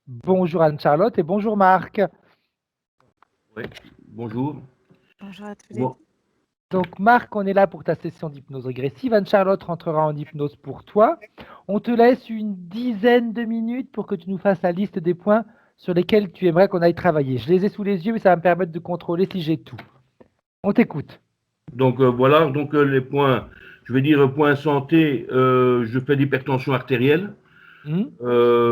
Bonjour Anne-Charlotte et bonjour Marc. Oui, bonjour. Bonjour à tous les Bon, deux. Donc Marc, on est là pour ta session d'hypnose régressive. Anne-Charlotte rentrera en hypnose pour toi. On te laisse une dizaine de minutes pour que tu nous fasses la liste des points sur lesquels tu aimerais qu'on aille travailler. Je les ai sous les yeux, mais ça va me permettre de contrôler si j'ai tout. On t'écoute. donc voilà, donc les points, je vais dire point santé, je fais d'hypertension artérielle. Hmm.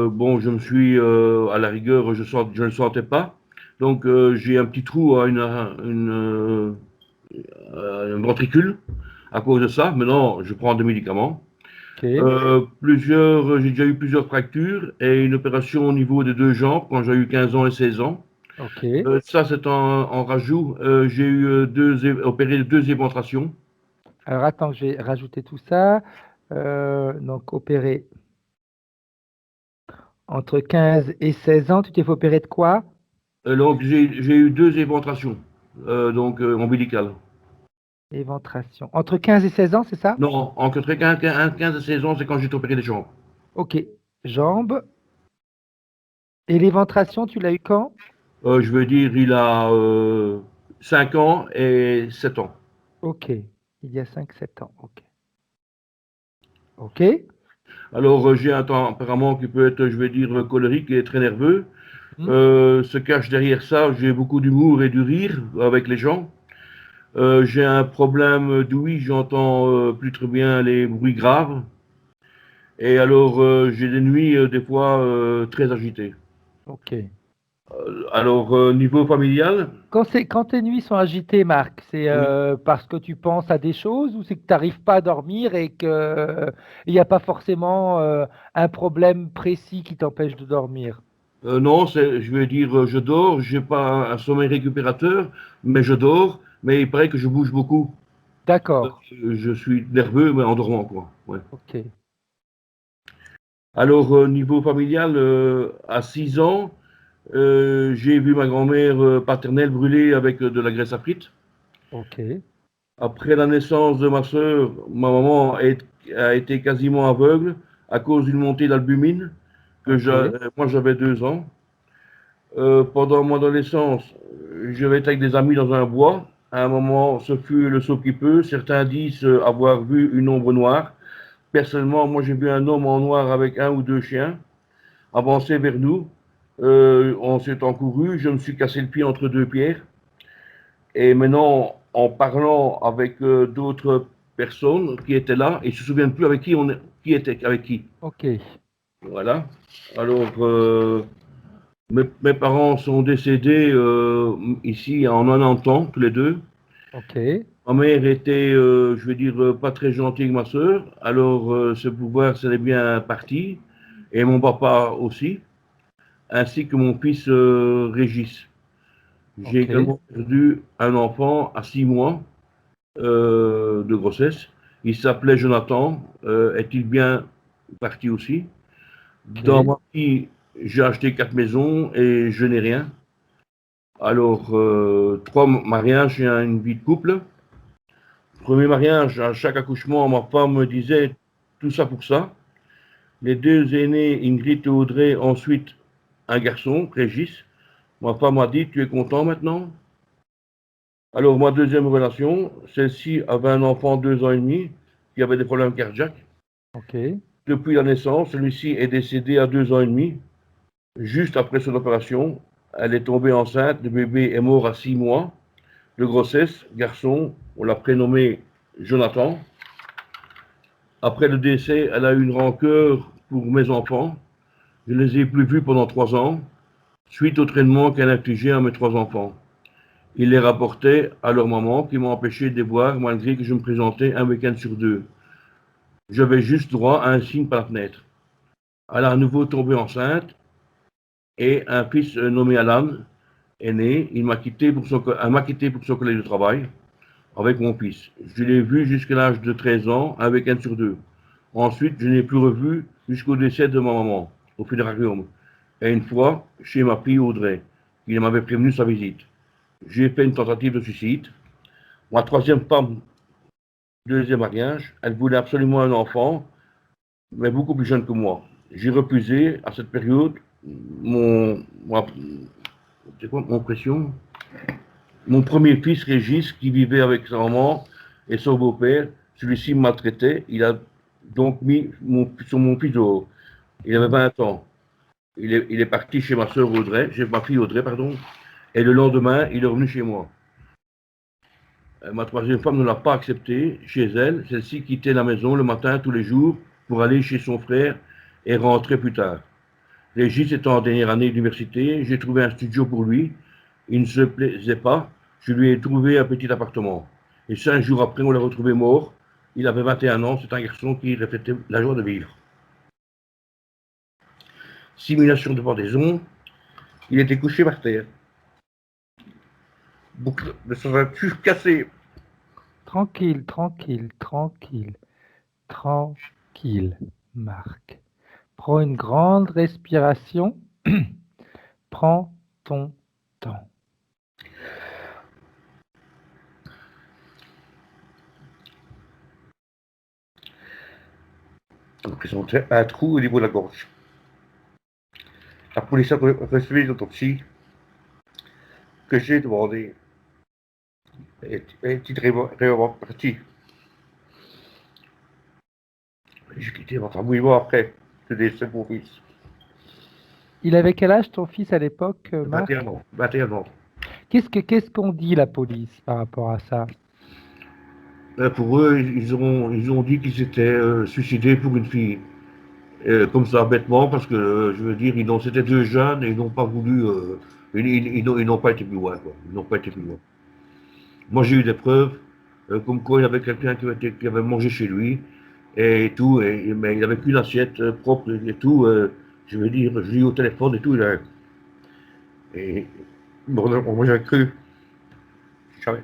Bon, je me suis, à la rigueur, je ne le sentais pas. Donc j'ai un petit trou à une ventricule à cause de ça. Maintenant, je prends des médicaments. Ok. J'ai déjà eu plusieurs fractures et une opération au niveau des deux jambes quand j'ai eu 15 ans et 16 ans. Ok. Ça, c'est en rajout. J'ai eu opéré deux éventrations. Alors attends, je vais rajouter tout ça. Donc opéré entre 15 et 16 ans. Tu t'es fait opérer de quoi? Donc, j'ai eu deux éventrations, ombilicales. Éventration. Entre 15 et 16 ans, c'est ça? Non, entre 15 et 16 ans, c'est quand j'ai opéré les jambes. Ok. Jambes. Et l'éventration, tu l'as eu quand? Je veux dire, il a 5 ans et 7 ans. Ok. Il y a 5, 7 ans. Ok. Ok. Alors, j'ai un tempérament qui peut être, je vais dire, colérique et très nerveux. Hmm. Se cache derrière ça, j'ai beaucoup d'humour et du rire avec les gens. J'ai un problème d'ouïe, j'entends plus très bien les bruits graves. Et alors, j'ai des nuits, des fois, très agitées. Ok. Alors, niveau familial, Quand tes nuits sont agitées, Marc, c'est oui. parce que tu penses à des choses ou c'est que tu n'arrives pas à dormir et qu'il n'y a pas forcément un problème précis qui t'empêche de dormir? Non, je vais dire, je dors, j'ai pas un sommeil récupérateur, mais je dors, mais il paraît que je bouge beaucoup. D'accord. Je suis nerveux, mais en dormant, quoi. Ouais. Ok. Alors, niveau familial, à 6 ans, j'ai vu ma grand-mère paternelle brûler avec de la graisse à frites. Ok. Après la naissance de ma sœur, ma maman a été quasiment aveugle à cause d'une montée d'albumine Ok. moi j'avais 2 ans. Pendant mon adolescence, je vais être avec des amis dans un bois. À un moment, ce fut le saut qui peut. Certains disent avoir vu une ombre noire. Personnellement, moi j'ai vu un homme en noir avec un ou deux chiens avancer vers nous. On s'est encouru, je me suis cassé le pied entre deux pierres. Et maintenant, en parlant avec d'autres personnes qui étaient là, et je ne me souviens plus avec qui était avec qui. Ok. Voilà. Alors, mes parents sont décédés ici en 90 ans, tous les deux. Ok. Ma mère était, je veux dire, pas très gentille avec ma soeur. Alors, ce pouvoir, ça est bien parti. Et mon papa aussi, ainsi que mon fils Régis. J'ai Ok. également perdu un enfant à 6 mois de grossesse. Il s'appelait Jonathan. Est-il bien parti aussi? Dans Ok. ma vie, j'ai acheté 4 maisons et je n'ai rien. Alors, 3 mariages et une vie de couple. Premier mariage, à chaque accouchement, ma femme me disait tout ça pour ça. Les deux aînés, Ingrid et Audrey, ensuite un garçon, Régis. Ma femme m'a dit, tu es content maintenant? Alors, ma deuxième relation, celle-ci avait un enfant de 2 ans et demi qui avait des problèmes cardiaques. Ok. Depuis la naissance, celui-ci est décédé à 2 ans et demi. Juste après son opération, elle est tombée enceinte. Le bébé est mort à 6 mois de grossesse. Garçon, on l'a prénommé Jonathan. Après le décès, elle a eu une rancœur pour mes enfants. Je ne les ai plus vus pendant 3 ans, suite au traitement qu'elle infligeait à mes 3 enfants. Ils les rapportaient à leur maman qui m'a empêché de les voir malgré que je me présentais un week-end sur deux. J'avais juste droit à un signe par la fenêtre. Elle a à nouveau tombé enceinte et un fils nommé Alan est né. Elle m'a quitté pour son collègue de travail avec mon fils. Je l'ai vu jusqu'à l'âge de 13 ans, un week-end sur deux. Ensuite, je n'ai plus revu jusqu'au décès de ma maman, au funérarium. Et une fois, chez ma fille Audrey, qui m'avait prévenu sa visite. J'ai fait une tentative de suicide. Ma troisième femme, deuxième mariage, elle voulait absolument un enfant, mais beaucoup plus jeune que moi. J'ai refusé à cette période c'est quoi mon pression? Mon premier fils, Régis, qui vivait avec sa maman et son beau-père, celui-ci me maltraitait. Il a donc mis sur mon fils dehors. Il avait 20 ans. Il est parti chez ma soeur Audrey, chez ma fille Audrey, pardon. Et le lendemain, il est revenu chez moi. Ma troisième femme ne l'a pas accepté chez elle. Celle-ci quittait la maison le matin tous les jours pour aller chez son frère et rentrer plus tard. Régis étant en dernière année d'université, j'ai trouvé un studio pour lui. Il ne se plaisait pas. Je lui ai trouvé un petit appartement. Et 5 jours après, on l'a retrouvé mort. Il avait 21 ans. C'est un garçon qui reflétait la joie de vivre. Simulation de pendaison. Il était couché par terre. Boucle de ceinture cassée. Tranquille, tranquille, tranquille, tranquille, Marc. Prends une grande respiration. Prends ton temps. On présentait un trou au niveau de la gorge. La police a reçu l'autopsie que j'ai demandé. Est-il réellement parti? J'ai quitté votre abouillement après le décès de mon fils. Il avait quel âge ton fils à l'époque, Marc? 21 ans. 21 ans. Qu'est-ce qu'on dit la police par rapport à ça? Pour eux, ils ont dit qu'ils s'étaient suicidés pour une fille. Comme ça, bêtement, parce que, je veux dire, c'était 2 jeunes et ils n'ont pas voulu. Ils n'ont pas été plus loin, quoi. Ils n'ont pas été plus loin. Moi, j'ai eu des preuves, comme quoi il y avait quelqu'un qui avait mangé chez lui et tout, mais il n'avait qu'une assiette propre et tout. Je veux dire, je l'ai eu au téléphone et tout. Et bon, moi, j'ai cru. Jamais.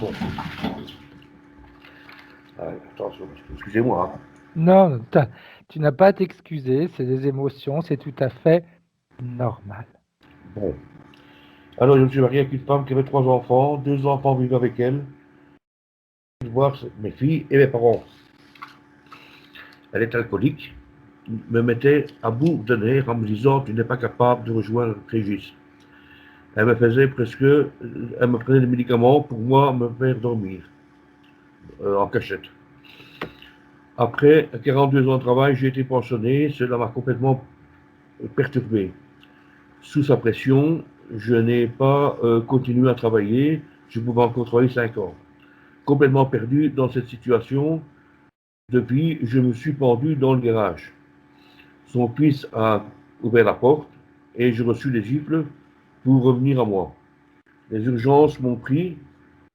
Bon. Attention, excusez-moi. Hein. Non, tu n'as pas à t'excuser, c'est des émotions, c'est tout à fait normal. Bon. Alors, je me suis marié avec une femme qui avait 3 enfants. 2 enfants vivaient avec elle. Je voir mes filles et mes parents. Elle est alcoolique. Me mettait à bout de nerfs en me disant tu n'es pas capable de rejoindre Régis. Elle me prenait des médicaments pour moi me faire dormir en cachette. Après 42 ans de travail, j'ai été pensionné. Cela m'a complètement perturbé. Sous sa pression, je n'ai pas continué à travailler. Je pouvais encore travailler 5 ans. Complètement perdu dans cette situation. Depuis, je me suis pendu dans le garage. Son fils a ouvert la porte et j'ai reçu des gifles pour revenir à moi. Les urgences m'ont pris,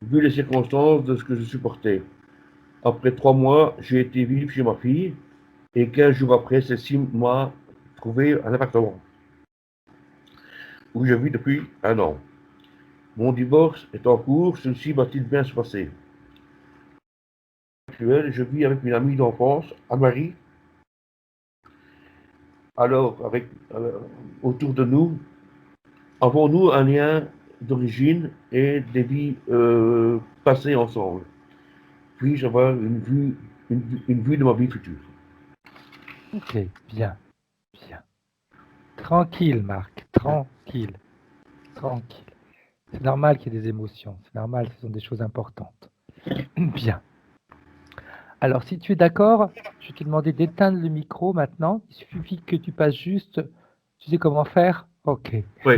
vu les circonstances de ce que je supportais. Après 3 mois, j'ai été vivre chez ma fille et 15 jours après, celle-ci m'a trouvé un appartement où je vis depuis 1 an. Mon divorce est en cours, celui-ci va-t-il bien se passer? Je vis avec une amie d'enfance, Anne-Marie. Alors, autour de nous, avons-nous un lien d'origine et des vies passées ensemble? Puis-je avoir une vue de ma vie future? Ok, bien, bien. Tranquille, Marc, tranquille, tranquille. C'est normal qu'il y ait des émotions, c'est normal, ce sont des choses importantes. Bien. Alors, si tu es d'accord, je vais te demander d'éteindre le micro maintenant. Il suffit que tu passes juste. Tu sais comment faire? Ok. Oui.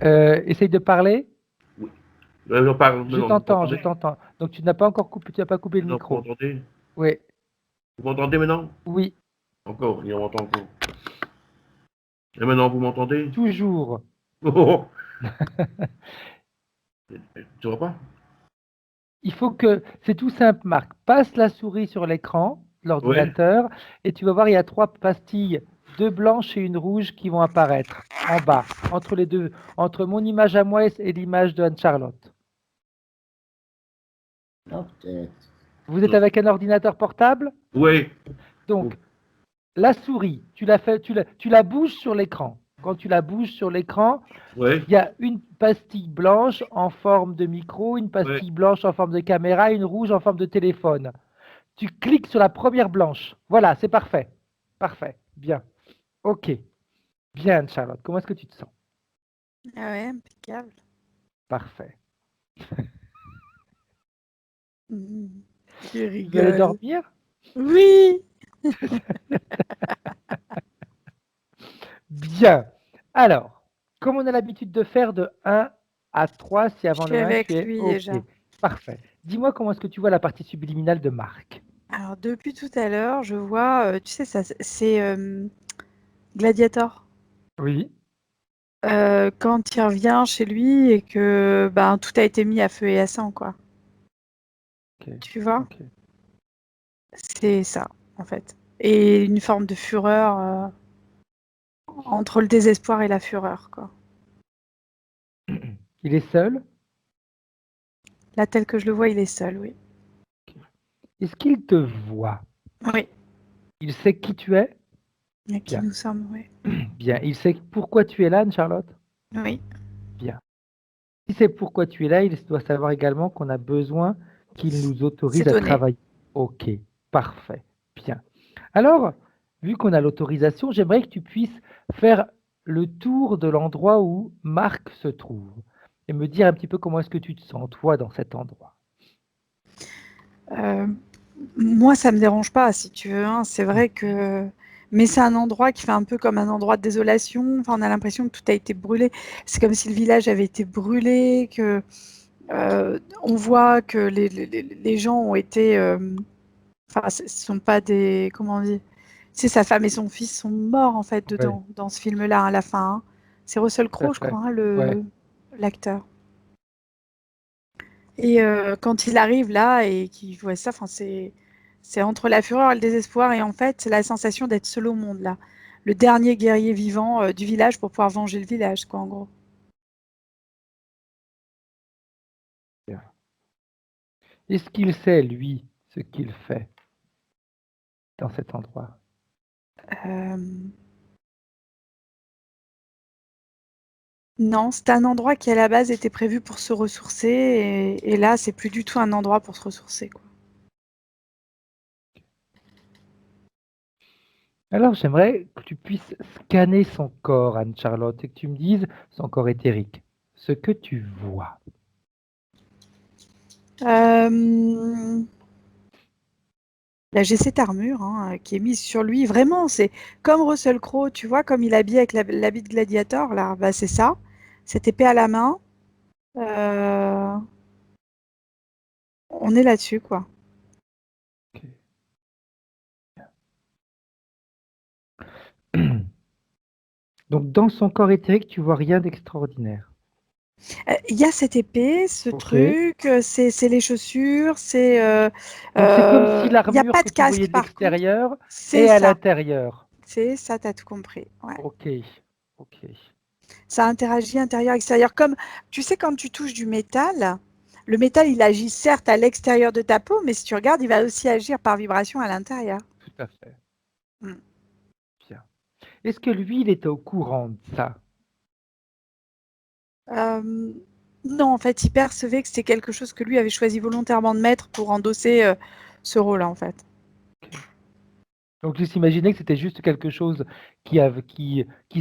Essaye de parler. Oui. Je parle Je maintenant. t'entends, je t'entends. Donc, tu n'as pas encore coupé, tu n'as pas coupé le Maintenant, vous micro. m'entendez? Oui, Vous m'entendez maintenant? oui, Encore, il en entend encore. Et maintenant, vous m'entendez? toujours. Oh, tu vois pas? Il faut que, c'est tout simple, Marc. Passe la souris sur l'écran de Oui. l'ordinateur et tu vas voir, il y a 3 pastilles, 2 blanches et une rouge qui vont apparaître en bas, entre les deux, entre mon image à moi et l'image de Anne-Charlotte. Oh, peut-être. Vous êtes avec un ordinateur portable? Oui. Donc, la souris, tu la bouges sur l'écran. Quand tu la bouges sur l'écran, Oui. il y a une pastille blanche en forme de micro, une Oui. pastille blanche en forme de caméra et une rouge en forme de téléphone. Tu cliques sur la première blanche. Voilà, c'est parfait. Parfait. Bien. Ok. Bien, Charlotte. Comment est-ce que tu te sens? Ah ouais, impeccable. Parfait. Mhm. Je Tu veux aller rigole. dormir? Oui. Bien. Alors, comme on a l'habitude de faire de 1 à 3, si Je avant suis le 1, avec tu es lui OK. déjà. Parfait. Dis-moi comment est-ce que tu vois la partie subliminale de Marc? Alors, depuis tout à l'heure, je vois, tu sais, ça, c'est Gladiator. Oui. Quand il revient chez lui et que ben, tout a été mis à feu et à sang, quoi. OK. Tu vois? OK. C'est ça, en fait. Et une forme de fureur entre le désespoir et la fureur, quoi. Il est seul? Là, tel que je le vois, il est seul, oui. Est-ce qu'il te voit? Oui, Il sait qui tu es? à qui Bien. nous sommes, oui. Bien. Il sait pourquoi tu es là, Anne-Charlotte? Oui, Bien. Si c'est pourquoi tu es là, il doit savoir également qu'on a besoin qu'il nous autorise c'est à donné. travailler. OK. Parfait. Bien. Alors, vu qu'on a l'autorisation, j'aimerais que tu puisses faire le tour de l'endroit où Marc se trouve et me dire un petit peu comment est-ce que tu te sens, toi, dans cet endroit. Moi, ça me dérange pas, si tu veux, hein. C'est vrai que mais c'est un endroit qui fait un peu comme un endroit de désolation. Enfin, on a l'impression que tout a été brûlé. C'est comme si le village avait été brûlé, que, on voit que les gens ont été, enfin, ce sont pas des comment on dit? Tu sais, sa femme et son fils sont morts, en fait, Ouais, dedans, dans ce film-là, à la fin, hein. C'est Russell tout à Crowe, je fait. crois, hein, Ouais, l'acteur. Et quand il arrive là et qu'il voit ça, enfin, c'est entre la fureur et le désespoir. Et en fait, c'est la sensation d'être seul au monde, là. Le dernier guerrier vivant du village pour pouvoir venger le village, quoi, en gros. bien. Est-ce qu'il sait, lui, ce qu'il fait dans cet endroit? Euh, Non, c'est un endroit qui, à la base, était prévu pour se ressourcer. Et là, c'est plus du tout un endroit pour se ressourcer, quoi. Alors, j'aimerais que tu puisses scanner son corps, Anne-Charlotte, et que tu me dises son corps éthérique, ce que tu vois. Euh, Là, j'ai cette armure hein, qui est mise sur lui. Vraiment, c'est comme Russell Crowe, tu vois, comme il est habillé avec l'habit de gladiator, là. Bah, c'est ça. Cette épée à la main. Euh, On est là-dessus, quoi. Donc, dans son corps éthérique, tu vois rien d'extraordinaire. Il y a cette épée, ce Ok. truc, c'est les chaussures, Donc, c'est comme si il n'y a l'armure pas que de tu voyais casque, de par contre. l'extérieur C'est est à ça. l'intérieur. C'est ça, t'as tout compris. Ouais. Ok. Ok. Ça interagit intérieur-extérieur. Comme, tu sais, quand tu touches du métal, le métal, il agit certes à l'extérieur de ta peau, mais si tu regardes, il va aussi agir par vibration à l'intérieur. Tout à fait. Mm. Bien. Est-ce que lui, il était au courant de ça? Euh, non, en fait, il percevait que c'était quelque chose que lui avait choisi volontairement de mettre pour endosser ce rôle, en fait. Ok. Donc, il s'imaginait que c'était juste quelque chose qui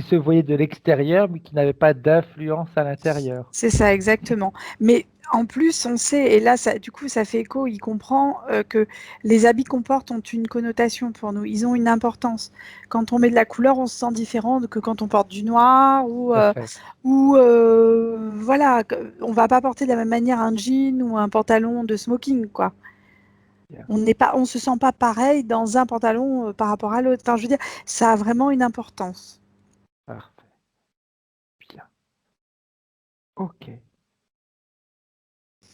se voyait de l'extérieur, mais qui n'avait pas d'influence à l'intérieur. C'est ça, exactement. Mais en plus, on sait, et là, ça, du coup, ça fait écho, il comprend que les habits qu'on porte ont une connotation pour nous. Ils ont une importance. Quand on met de la couleur, on se sent différent que quand on porte du noir Tout à fait. ou voilà, on va pas porter de la même manière un jean ou un pantalon de smoking, quoi. Bien. On se sent pas pareil dans un pantalon par rapport à l'autre. Enfin, je veux dire, ça a vraiment une importance. Parfait. Bien. Ok.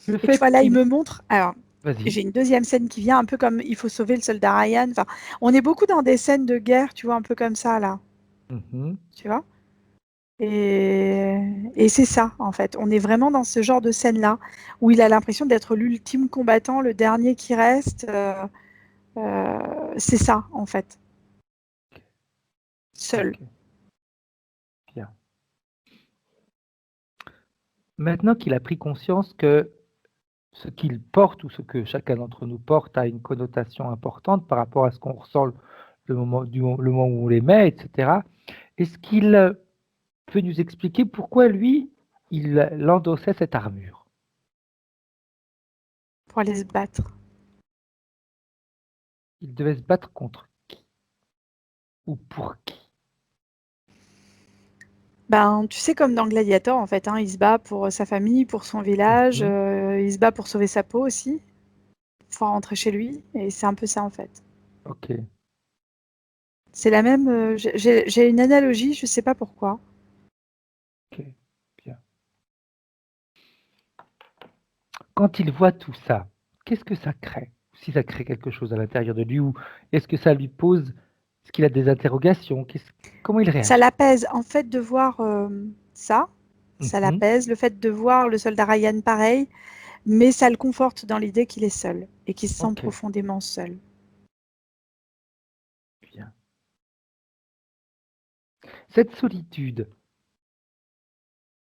Le Et tu vois, fait là, il qu'il... me montre. Alors, Vas-y. j'ai une deuxième scène qui vient, un peu comme il faut sauver le soldat Ryan. Enfin, on est beaucoup dans des scènes de guerre, tu vois, un peu comme ça, là. Mhm. Tu vois? Et c'est ça, en fait. On est vraiment dans ce genre de scène-là, où il a l'impression d'être l'ultime combattant, le dernier qui reste. C'est ça, en fait. Seul. Ok. Bien. Maintenant qu'il a pris conscience que ce qu'il porte ou ce que chacun d'entre nous porte a une connotation importante par rapport à ce qu'on ressent le moment où on les met, etc. Est-ce qu'il peut nous expliquer pourquoi lui, il endossait cette armure? Pour aller se battre. Il devait se battre contre qui? Ou pour qui? Ben, tu sais, comme dans Gladiator, en fait, hein, il se bat pour sa famille, pour son village, il se bat pour sauver sa peau aussi, pour rentrer chez lui, et c'est un peu ça, en fait. Ok. C'est la même. J'ai une analogie, je sais pas pourquoi. Ok, bien. Quand il voit tout ça, qu'est-ce que ça crée? Si ça crée quelque chose à l'intérieur de lui, ou est-ce que ça lui pose, est-ce qu'il a des interrogations? Comment il Ça réagit? l'apaise, en fait, de voir ça. Ça Mhm. l'apaise, le fait de voir le soldat Ryan pareil, mais ça le conforte dans l'idée qu'il est seul et qu'il se sent Ok, profondément seul. bien. Cette solitude,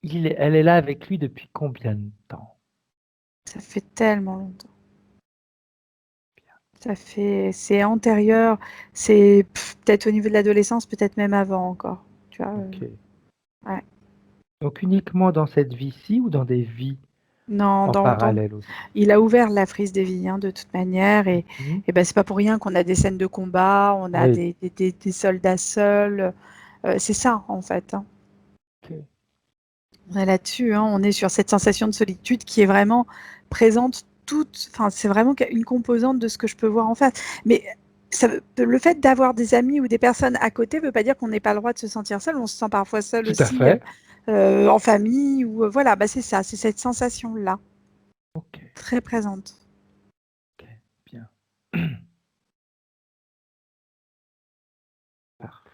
elle est là avec lui depuis combien de temps? Ça fait tellement longtemps. C'est antérieur, c'est peut-être au niveau de l'adolescence, peut-être même avant encore. Tu vois, Ok. ouais. Donc uniquement dans cette vie-ci ou dans des vies Non, en parallèle aussi? il a ouvert la frise des vies, hein, de toute manière, Mhm. et ben c'est pas pour rien qu'on a des scènes de combat, on a Oui. des soldats seuls. C'est ça en fait, hein. Ok. On est là-dessus, hein, on est sur cette sensation de solitude qui est vraiment présente enfin c'est vraiment une composante de ce que je peux voir en face. Mais le fait d'avoir des amis ou des personnes à côté veut pas dire qu'on n'ait pas le droit de se sentir seul. On se sent parfois seul Tout à aussi fait. en famille ou voilà, bah c'est ça, c'est cette sensation-là, Ok. très présente. Ok. Bien. Parfait.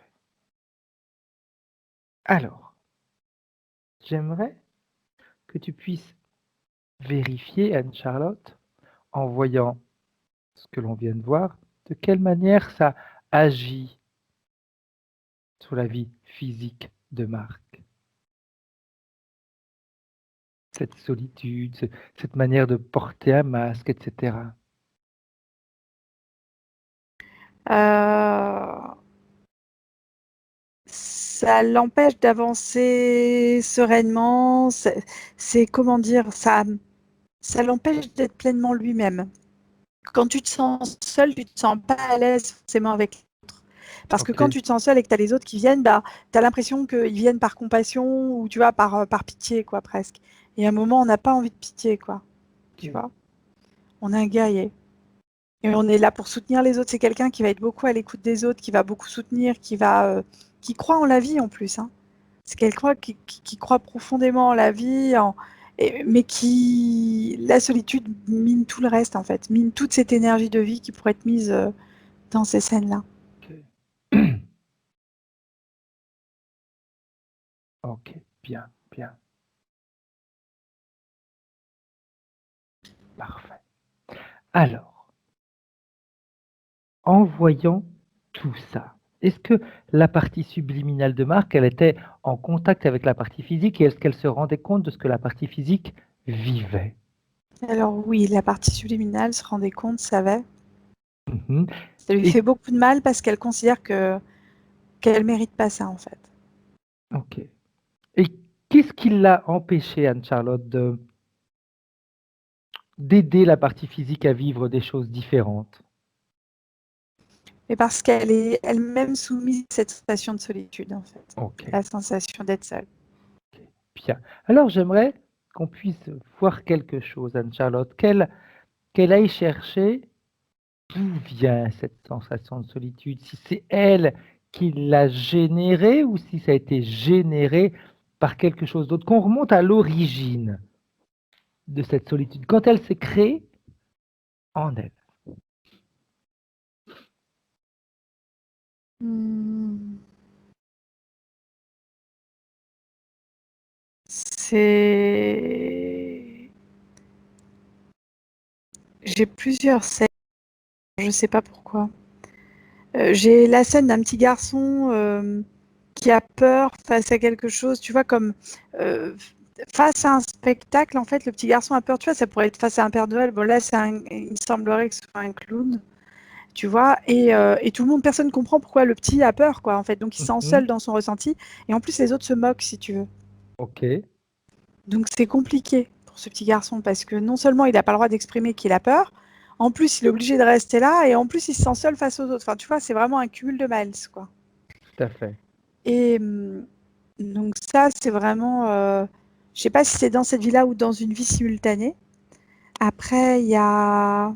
Alors, j'aimerais que tu puisses vérifier, Anne-Charlotte, en voyant ce que l'on vient de voir, de quelle manière ça agit sur la vie physique de Marc. Cette solitude, cette manière de porter un masque, etc. Ça l'empêche d'avancer sereinement. C'est comment dire, ça l'empêche d'être pleinement lui-même. Quand tu te sens seul, tu te sens pas à l'aise forcément avec l'autre. Parce que Ok. quand tu te sens seul et que tu as les autres qui viennent, bah, tu as l'impression qu'ils viennent par compassion ou tu vois, par pitié, quoi, presque. Et à un moment, on n'a pas envie de pitié, quoi. Tu Ok. vois, on est un guerrier. Et on est là pour soutenir les autres. C'est quelqu'un qui va être beaucoup à l'écoute des autres, qui va beaucoup soutenir, qui croit en la vie en plus, hein. C'est quelqu'un qui croit profondément en la vie, mais la solitude mine tout le reste en fait, mine toute cette énergie de vie qui pourrait être mise dans ces scènes-là. Ok. Ok. Bien. Bien. Parfait. Alors, en voyant tout ça, est-ce que la partie subliminale de Marc, elle était en contact avec la partie physique et est-ce qu'elle se rendait compte de ce que la partie physique vivait? Alors oui, la partie subliminale se rendait compte, savait. Mhm. Ça lui Et, fait beaucoup de mal parce qu'elle considère qu'elle mérite pas ça en fait. ok. Et qu'est-ce qui l'a empêché, Anne-Charlotte, d'aider la partie physique à vivre des choses différentes? Mais parce qu'elle est elle-même soumise à cette sensation de solitude en fait, Ok, la sensation d'être seule. bien. Alors j'aimerais qu'on puisse voir quelque chose, Anne-Charlotte, qu'elle aille chercher d'où vient cette sensation de solitude, si c'est elle qui l'a générée ou si ça a été généré par quelque chose d'autre, qu'on remonte à l'origine de cette solitude, quand elle s'est créée en elle. Hmm. C'est J'ai plusieurs scènes, je sais pas pourquoi. J'ai la scène d'un petit garçon qui a peur face à quelque chose, tu vois, comme face à un spectacle, en fait, le petit garçon a peur. Tu vois, ça pourrait être face à un Père Noël. Bon, là, il me semblerait que ce soit un clown, tu vois. Et tout le monde, personne ne comprend pourquoi le petit a peur, quoi, en fait. Donc, il se sent seul dans son ressenti. Et en plus, les autres se moquent, si tu veux. Ok. Donc, c'est compliqué pour ce petit garçon parce que non seulement il n'a pas le droit d'exprimer qu'il a peur, en plus, il est obligé de rester là et en plus, il se sent seul face aux autres. Enfin, tu vois, c'est vraiment un cumul de mal, quoi. Tout à fait. Et donc ça, c'est vraiment... je sais pas si c'est dans cette vie-là ou dans une vie simultanée. Après, il y a...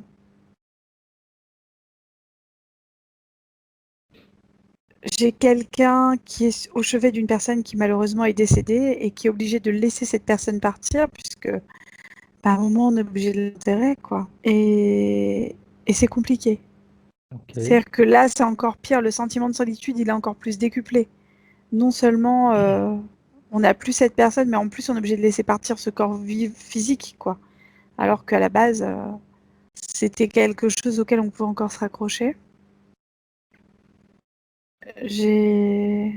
J'ai quelqu'un qui est au chevet d'une personne qui malheureusement est décédée et qui est obligé de laisser cette personne partir puisque à un moment on est obligé de l'enterrer, quoi. Et c'est compliqué. Ok. C'est-à-dire que là, c'est encore pire. Le sentiment de solitude, il est encore plus décuplé. Non seulement on n'a plus cette personne, mais en plus on est obligé de laisser partir ce corps physique, quoi. Alors qu'à la base, c'était quelque chose auquel on pouvait encore se raccrocher. J'ai...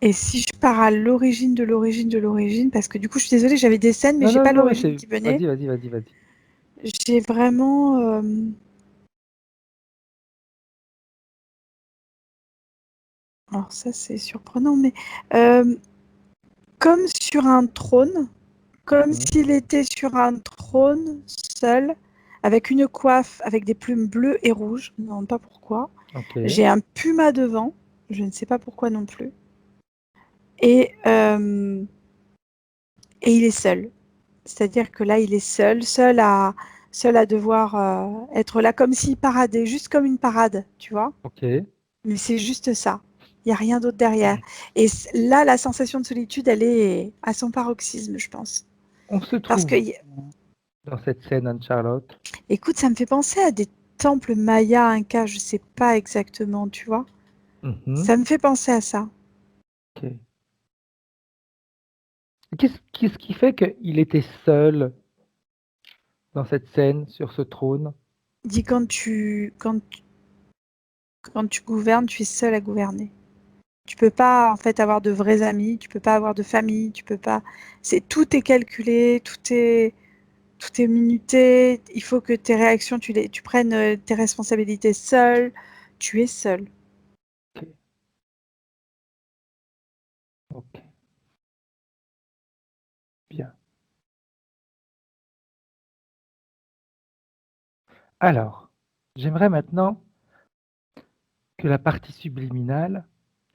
Et si je pars à l'origine de l'origine de l'origine, parce que du coup, je suis désolée, j'avais des scènes, mais Non, j'ai non, pas non, l'origine qui venait. vas-y. J'ai vraiment... Alors ça, c'est surprenant, mais comme sur un trône, comme Mhm. s'il était sur un trône seul, avec une coiffe, avec des plumes bleues et rouges. Je ne me demande pas pourquoi. Ok. J'ai un puma devant, je ne sais pas pourquoi non plus. Et, euh, et il est seul. C'est-à-dire que là, il est seul à devoir être là comme s'il paradait, juste comme une parade, tu vois. Ok. Mais c'est juste ça. Il n'y a rien d'autre derrière. Et là, la sensation de solitude, elle est à son paroxysme, je pense. On se Parce que, trouve où dans cette scène, Anne-Charlotte? écoute, ça me fait penser à des temples mayas, incas, je sais pas exactement, tu vois. Mhm. Ça me fait penser à ça. Ok. Qu'est-ce qui fait qu'il était seul dans cette scène, sur ce trône? Dis quand tu gouvernes, tu es seul à gouverner. Tu peux pas en fait avoir de vrais amis, tu peux pas avoir de famille, tu peux pas. Tout est calculé, tout est minuté. Il faut que tes réactions, tu prennes tes responsabilités seul. Tu es seul. Ok. Ok. Bien. Alors, j'aimerais maintenant que la partie subliminale,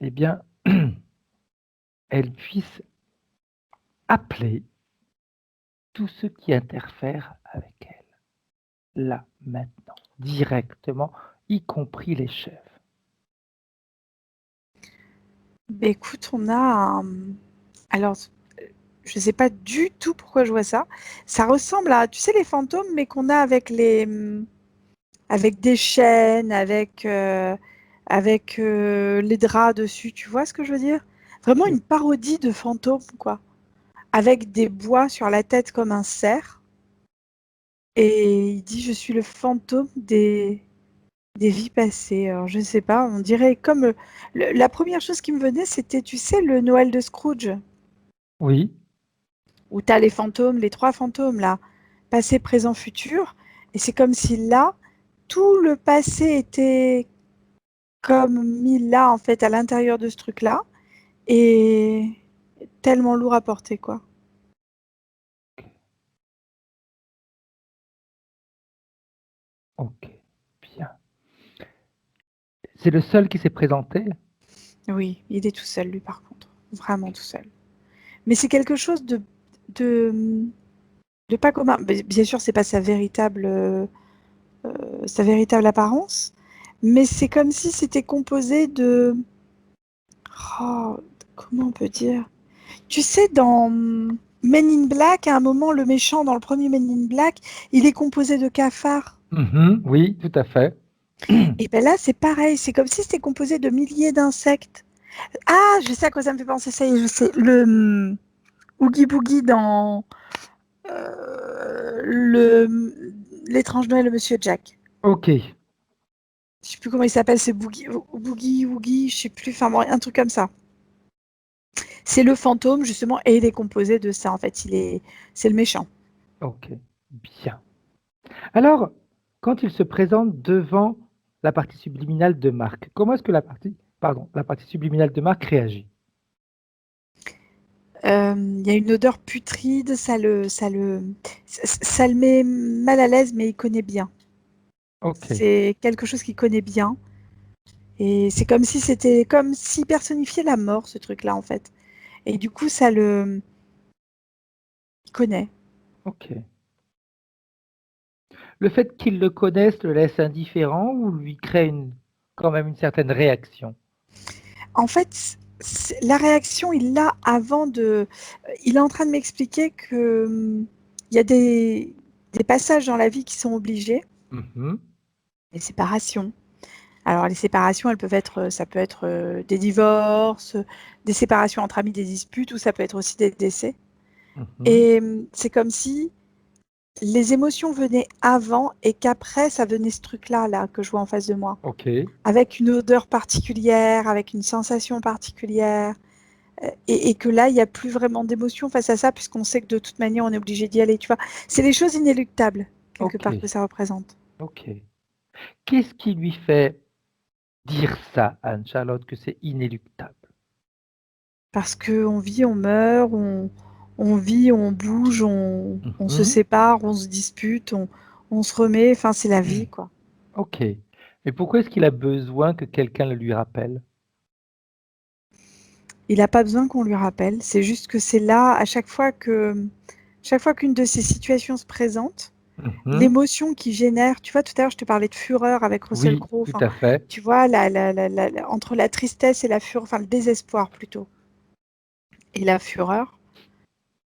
eh bien, elle puisse appeler tout ce qui interfère avec elle, là, maintenant, directement, y compris les chefs. Ben, écoute, on a alors, je sais pas du tout pourquoi je vois ça. Ça ressemble à, tu sais, les fantômes, mais qu'on a avec avec des chaînes, avec les draps dessus. Tu vois ce que je veux dire? Vraiment Ok. une parodie de fantômes, quoi. Avec des bois sur la tête comme un cerf. Et il dit, je suis le fantôme des vies passées. Alors, je sais pas, on dirait comme... la première chose qui me venait, c'était, tu sais, le Noël de Scrooge, Oui, où tu as les fantômes, les trois fantômes, là, passé, présent, futur. Et c'est comme si là, tout le passé était comme mis là, en fait, à l'intérieur de ce truc-là. Et tellement lourd à porter, quoi. ok, bien. C'est le seul qui s'est présenté? Oui, il est tout seul, lui, par contre. Vraiment tout seul. Mais c'est quelque chose de, de pas commun. Bien sûr, c'est pas sa véritable apparence, mais c'est comme si c'était composé de... Oh, comment on peut dire? Tu sais, dans Men in Black, à un moment, le méchant dans le premier Men in Black, il est composé de cafards. Mhm, oui, tout à fait. Et bien là, c'est pareil, c'est comme si c'était composé de milliers d'insectes. Ah, je sais à quoi ça me fait penser, ça y est, je sais. Le Oogie Boogie dans l'étrange Noël de Monsieur Jack. Ok, Je sais plus comment il s'appelle, c'est Boogie, Boogie, Woogie, je sais plus, enfin bon, un truc comme ça. C'est le fantôme, justement, et il est composé de ça, en fait. C'est le méchant. Ok, bien. Alors, quand il se présente devant la partie subliminale de Marc, comment est-ce que la partie subliminale de Marc réagit? Il y a une odeur putride, ça le met mal à l'aise, mais il connaît bien. Ok, C'est quelque chose qu'il connaît bien. Et c'est comme si c'était comme s'il personnifiait la mort, ce truc-là, en fait. Et du coup, il connaît. ok. Le fait qu'il le connaisse le laisse indifférent ou lui crée quand même une certaine réaction? En fait, la réaction, il l'a avant de. Il est en train de m'expliquer que il y a des passages dans la vie qui sont obligés, Mhm, les séparations. Alors, les séparations, ça peut être des divorces, des séparations entre amis, des disputes, ou ça peut être aussi des décès. mhm. Et c'est comme si les émotions venaient avant et qu'après, ça venait ce truc-là, là, que je vois en face de moi. Ok, Avec une odeur particulière, avec une sensation particulière. Et que là, il n'y a plus vraiment d'émotion face à ça, puisqu'on sait que de toute manière, on est obligé d'y aller, tu vois. C'est les choses inéluctables, quelque ok, part, que ça représente. ok. Qu'est-ce qui lui fait dire ça, Anne-Charlotte, que c'est inéluctable? Parce qu'on vit, on meurt, on vit, on bouge, on se Mhm, sépare, on se dispute, on se remet, enfin, c'est la vie, quoi. ok. Mais pourquoi est-ce qu'il a besoin que quelqu'un le lui rappelle? Il n'a pas besoin qu'on lui rappelle, c'est juste que c'est là, chaque fois qu'une de ces situations se présente, Mhm. l'émotion qui génère, tu vois, tout à l'heure, je te parlais de fureur avec Russell Oui, Crowe, tout enfin, à fait. tu vois, entre la tristesse et la fureur, enfin, le désespoir plutôt, et la fureur,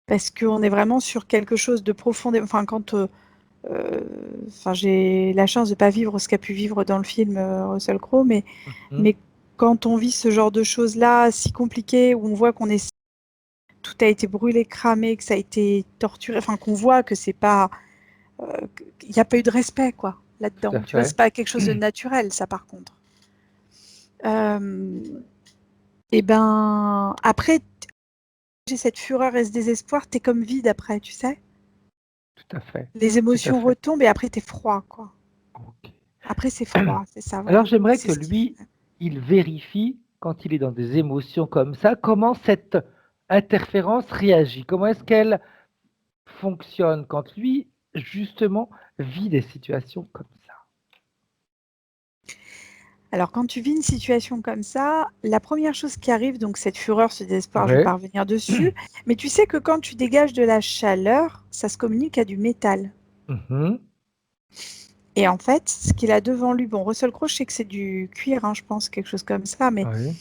parce qu'on est vraiment sur quelque chose de profond, enfin, euh, enfin, j'ai la chance de ne pas vivre ce qu'a pu vivre dans le film Russell Crowe, Mhm. mais quand on vit ce genre de choses-là, si compliquées, où on voit tout a été brûlé, cramé, que ça a été torturé, enfin, qu'on voit que c'est pas, il n'y a pas eu de respect, quoi, Tout à là-dedans. Tu vois, fait. c'est pas quelque chose de naturel, ça, par contre. Euh, et ben, après, j'ai cette fureur et ce désespoir, t'es comme vide après, tu sais. Tout à fait. Les Tout à émotions fait. retombent et après, t'es froid, quoi. Ok. Après, c'est froid, c'est ça, Alors voilà. j'aimerais C'est que ce qui lui, fait. il vérifie quand il est dans des émotions comme ça, comment cette interférence réagit, comment est-ce qu'elle fonctionne quand lui, justement, vit des situations comme ça. Alors, quand tu vis une situation comme ça, la première chose qui arrive, donc cette fureur, ce désespoir, je vais Ouais. pas revenir dessus, mais tu sais que quand tu dégages de la chaleur, ça se communique à du métal. Mhm. Et en fait, ce qu'il a devant lui, bon, Russell Crowe, je sais que c'est du cuir, hein, je pense, quelque chose comme ça, mais Ouais.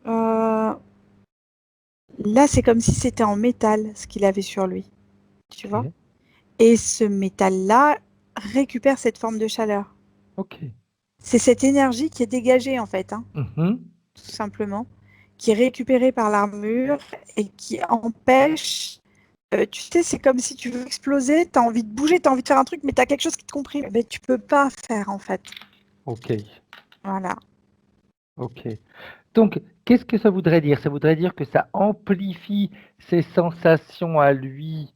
euh, là, c'est comme si c'était en métal, ce qu'il avait sur lui, tu vois. Ok. Et ce métal-là récupère cette forme de chaleur. Ok. C'est cette énergie qui est dégagée, en fait, hein, Mhm. tout simplement, qui est récupérée par l'armure et qui empêche. Tu sais, c'est comme si tu veux exploser, tu as envie de bouger, tu as envie de faire un truc, mais tu as quelque chose qui te comprime. Mais tu peux pas faire, en fait. Ok. Voilà. Ok. Donc, qu'est-ce que ça voudrait dire? Ça voudrait dire que ça amplifie ses sensations à lui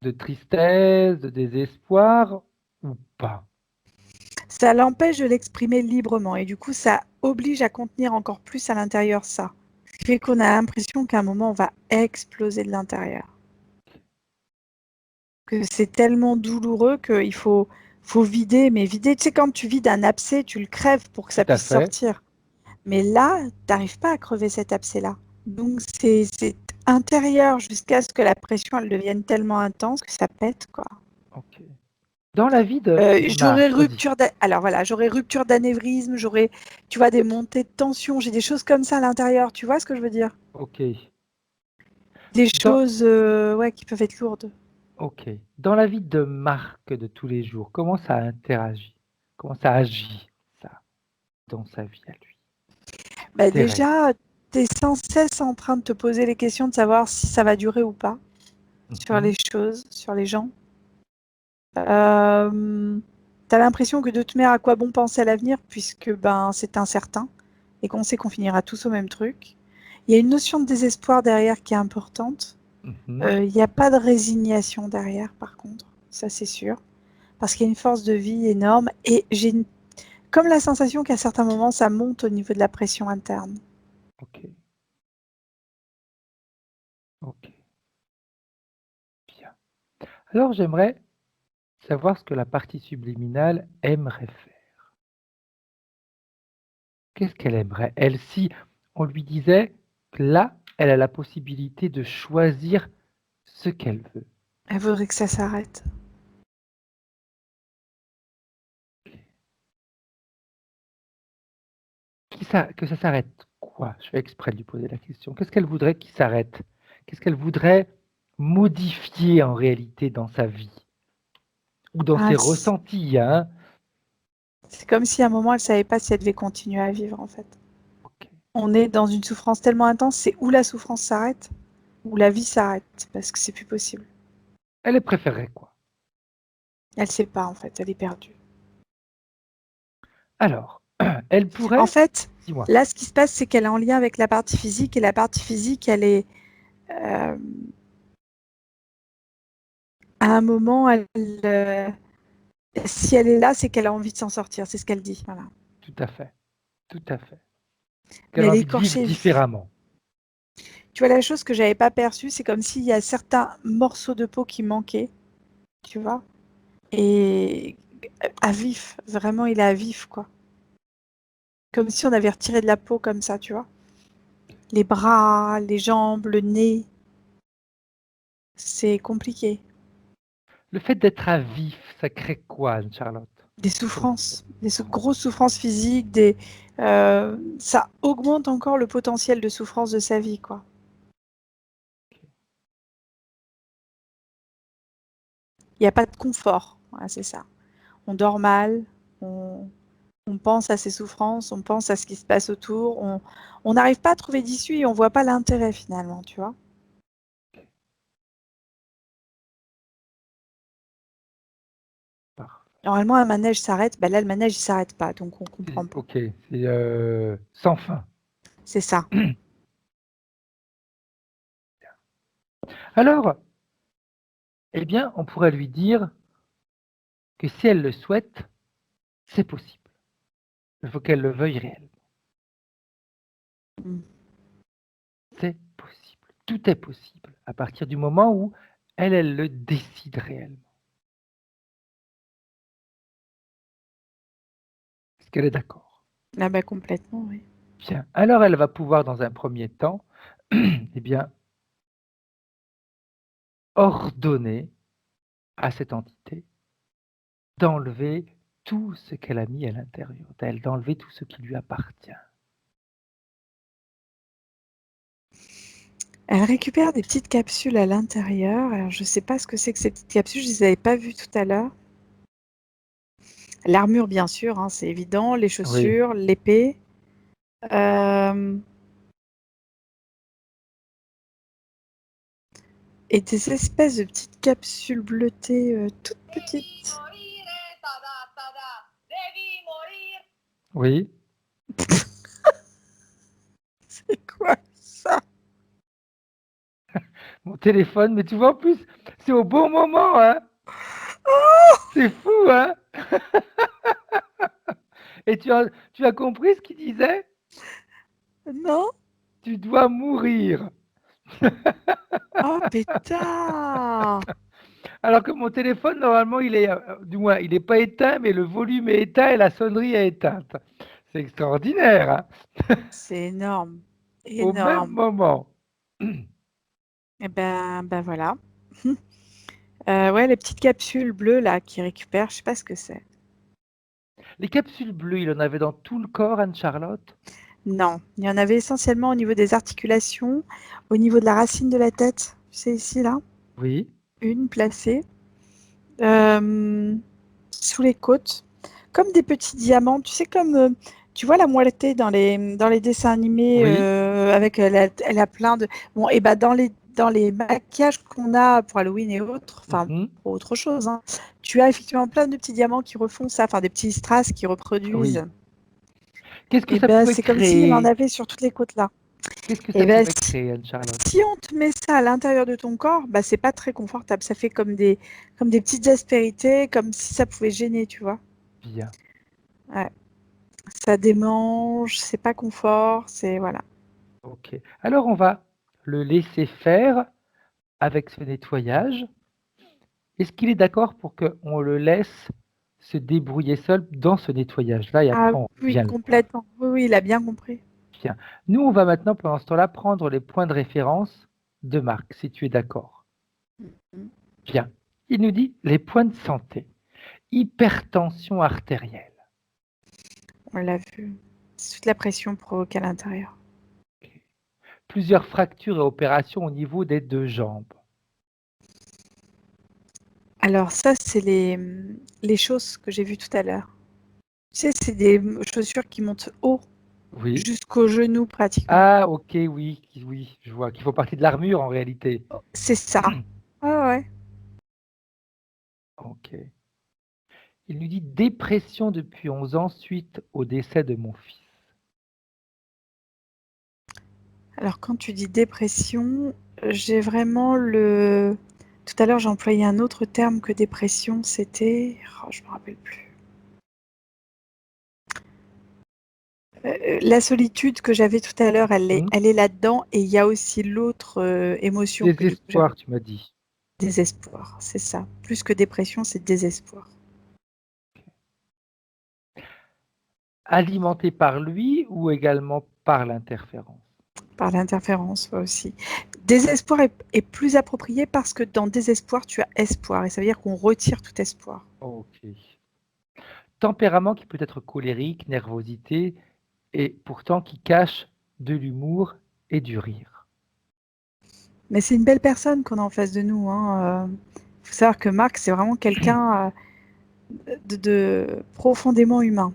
de tristesse, de désespoir ou pas? Ça l'empêche de l'exprimer librement et du coup, ça oblige à contenir encore plus à l'intérieur ça. Ce qui fait qu'on a l'impression qu'à un moment, on va exploser de l'intérieur. Que c'est tellement douloureux qu'il faut vider, mais vider, tu sais, quand tu vides un abcès, tu le crèves pour que Tout ça à puisse fait. sortir. Mais là, tu n'arrives pas à crever cet abcès-là. Donc, c'est intérieur jusqu'à ce que la pression elle devienne tellement intense que ça pète, quoi. Ok. Dans la vie de J'aurais Marc, vas-y. rupture alors voilà, j'aurais rupture d'anévrisme, j'aurais, tu vois, des montées de tension, j'ai des choses comme ça à l'intérieur, tu vois ce que je veux dire? Ok. Des Dans, choses, ouais, qui peuvent être lourdes. ok. Dans la vie de Marc de tous les jours, comment ça interagit? Comment ça agit, ça, dans sa vie à lui? Bah, Ses règles. déjà, tu es sans cesse en train de te poser les questions de savoir si ça va durer ou pas, sur les Mhm. choses, sur les gens. Tu as l'impression que de toute manière, à quoi bon penser à l'avenir puisque ben c'est incertain et qu'on sait qu'on finira tous au même truc. Il y a une notion de désespoir derrière qui est importante. Mhm. Il n'y a pas de résignation derrière, par contre. Ça, c'est sûr. Parce qu'il y a une force de vie énorme. Et j'ai comme la sensation qu'à certains moments, ça monte au niveau de la pression interne. Ok. Ok. Bien. Alors, j'aimerais savoir ce que la partie subliminale aimerait faire. Qu'est-ce qu'elle aimerait, elle, si on lui disait que là, elle a la possibilité de choisir ce qu'elle veut. Elle voudrait que ça s'arrête. Que ça s'arrête quoi? Je fais exprès de lui poser la question. Qu'est-ce qu'elle voudrait qu'il s'arrête? Qu'est-ce qu'elle voudrait modifier en réalité dans sa vie? Ou dans ses ressentis, hein? C'est comme si à un moment, elle ne savait pas si elle devait continuer à vivre, en fait. Ok. On est dans une souffrance tellement intense, c'est où la souffrance s'arrête, ou la vie s'arrête, parce que c'est plus possible. Elle préférerait quoi? Elle ne sait pas, en fait, elle est perdue. Alors, elle En pourrait... fait, Dis-moi. là, ce qui se passe, c'est qu'elle est en lien avec la partie physique, et la partie physique, elle est... à un moment, si elle est là, c'est qu'elle a envie de s'en sortir, c'est ce qu'elle dit. Voilà. Tout à fait. Tout à fait. Mais Qu'elle a elle est envie de vivre écorchée. différemment. Tu vois, la chose que j'avais pas perçue, c'est comme s'il y a certains morceaux de peau qui manquaient, tu vois, et à vif, vraiment, il est à vif, quoi. Comme si on avait retiré de la peau comme ça, tu vois. Les bras, les jambes, le nez. C'est compliqué. Le fait d'être à vif, ça crée quoi, Anne-Charlotte? Des souffrances, grosses souffrances physiques, ça augmente encore le potentiel de souffrance de sa vie, quoi. Il n'y a pas de confort, voilà, c'est ça. On dort mal, on pense à ses souffrances, on pense à ce qui se passe autour, on n'arrive pas à trouver d'issue et on voit pas l'intérêt finalement, tu vois. Normalement, un manège s'arrête, là le manège il s'arrête pas, donc on comprend pas. Ok, c'est sans fin. C'est ça. Alors, eh bien, on pourrait lui dire que si elle le souhaite, c'est possible. Il faut qu'elle le veuille réellement. C'est possible. Tout est possible à partir du moment où elle le décide réellement. Est-ce qu'elle est d'accord? Ah bah complètement, oui. Bien. Alors, elle va pouvoir, dans un premier temps, eh bien, ordonner à cette entité d'enlever tout ce qu'elle a mis à l'intérieur d'elle, d'enlever tout ce qui lui appartient. Elle récupère des petites capsules à l'intérieur. Alors, je ne sais pas ce que c'est que ces petites capsules, je ne les avais pas vues tout à l'heure. L'armure, bien sûr, hein, c'est évident. Les chaussures, l'épée. Et des espèces de petites capsules bleutées, toutes petites. Oui. C'est quoi ça? Mon téléphone, mais tu vois, en plus, c'est au bon moment, hein. C'est fou, hein. Et tu as compris ce qu'il disait? Non? Tu dois mourir. Oh, pétard! Alors que mon téléphone, normalement, il est, du moins, il n'est pas éteint, mais le volume est éteint et la sonnerie est éteinte. C'est extraordinaire, hein. C'est énorme. Au même Énorme. moment. Et ben voilà. Ouais, les petites capsules bleues là qui récupèrent, je sais pas ce que c'est. Les capsules bleues, il en avait dans tout le corps, Anne-Charlotte? Non, il y en avait essentiellement au niveau des articulations, au niveau de la racine de la tête. Tu sais ici là, Oui. une placée sous les côtes, comme des petits diamants. Tu sais comme tu vois la moitié dans les dessins animés Oui. avec elle a plein de bon et ben dans les maquillages qu'on a pour Halloween et autres, enfin pour autre chose, hein, tu as effectivement plein de petits diamants qui refont ça, enfin des petits strass qui reproduisent. Oui. Qu'est-ce que Et ça ben pouvait c'est comme s'il en créer? avait sur toutes les côtes là. Qu'est-ce que Et ça ben, pourrait créer, Anne-Charlotte? si on te met ça à l'intérieur de ton corps, bah, c'est pas très confortable. Ça fait comme des petites aspérités, comme si ça pouvait gêner, tu vois. Bien. Ouais. Ça démange, c'est pas confort, c'est voilà. Ok. Alors, on va le laisser faire avec ce nettoyage. Est-ce qu'il est d'accord pour qu'on le laisse se débrouiller seul dans ce nettoyage-là et Ah après on oui, vient le voir? complètement. Oui, oui, il a bien compris. Bien. Nous, on va maintenant, pendant ce temps-là, prendre les points de référence de Marc, si tu es d'accord. Mhm. Bien. Il nous dit les points de santé. Hypertension artérielle. On l'a vu. C'est toute la pression provoquée à l'intérieur. Plusieurs fractures et opérations au niveau des deux jambes. Alors ça, c'est les choses que j'ai vues tout à l'heure. Tu sais, c'est des chaussures qui montent haut, Oui. jusqu'au genou pratiquement. Ah, ok, oui, oui, je vois qu'il faut partie de l'armure en réalité. C'est ça. Ouais, ouais. Ok. Il nous dit dépression depuis 11 ans suite au décès de mon fils. Alors quand tu dis dépression, j'ai vraiment le... Tout à l'heure, j'ai employé un autre terme que dépression, c'était... Oh, je me rappelle plus. La solitude que j'avais tout à l'heure, Hmm. elle est là-dedans, et il y a aussi l'autre émotion que du coup j'avais. Désespoir, tu m'as dit. Désespoir, c'est ça. Plus que dépression, c'est désespoir. Alimenté par lui ou également par l'interférence? Par l'interférence, ouais, aussi. Désespoir est plus approprié parce que dans désespoir, tu as espoir, et ça veut dire qu'on retire tout espoir. Ok. Tempérament qui peut être colérique, nervosité, et pourtant qui cache de l'humour et du rire. Mais c'est une belle personne qu'on a en face de nous, hein. Faut savoir que Marc, c'est vraiment quelqu'un de profondément humain.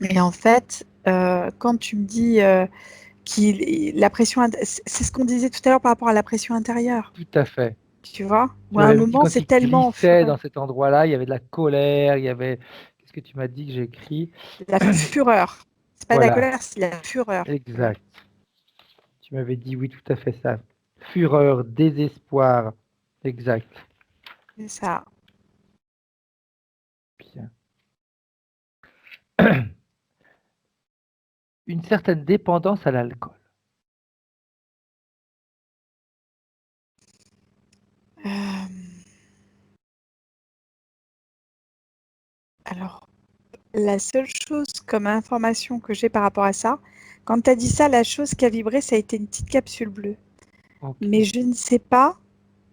Et en fait, quand tu me dis la pression, c'est ce qu'on disait tout à l'heure par rapport à la pression intérieure, Tout à fait. tu vois, où Tu à un m'avais dit moment, quand c'est il tellement en glissait fureur. dans cet endroit-là, il y avait de la colère, il y avait... Qu'est-ce que tu m'as dit que j'ai écrit? La fureur. C'est pas de la Voilà, colère, c'est de la fureur. exact. Tu m'avais dit oui, tout à fait ça. Fureur, désespoir, exact. C'est ça. Bien. Une certaine dépendance à l'alcool. Euh, alors, la seule chose comme information que j'ai par rapport à ça, quand tu as dit ça, la chose qui a vibré, ça a été une petite capsule bleue. Ok, Mais je ne sais pas,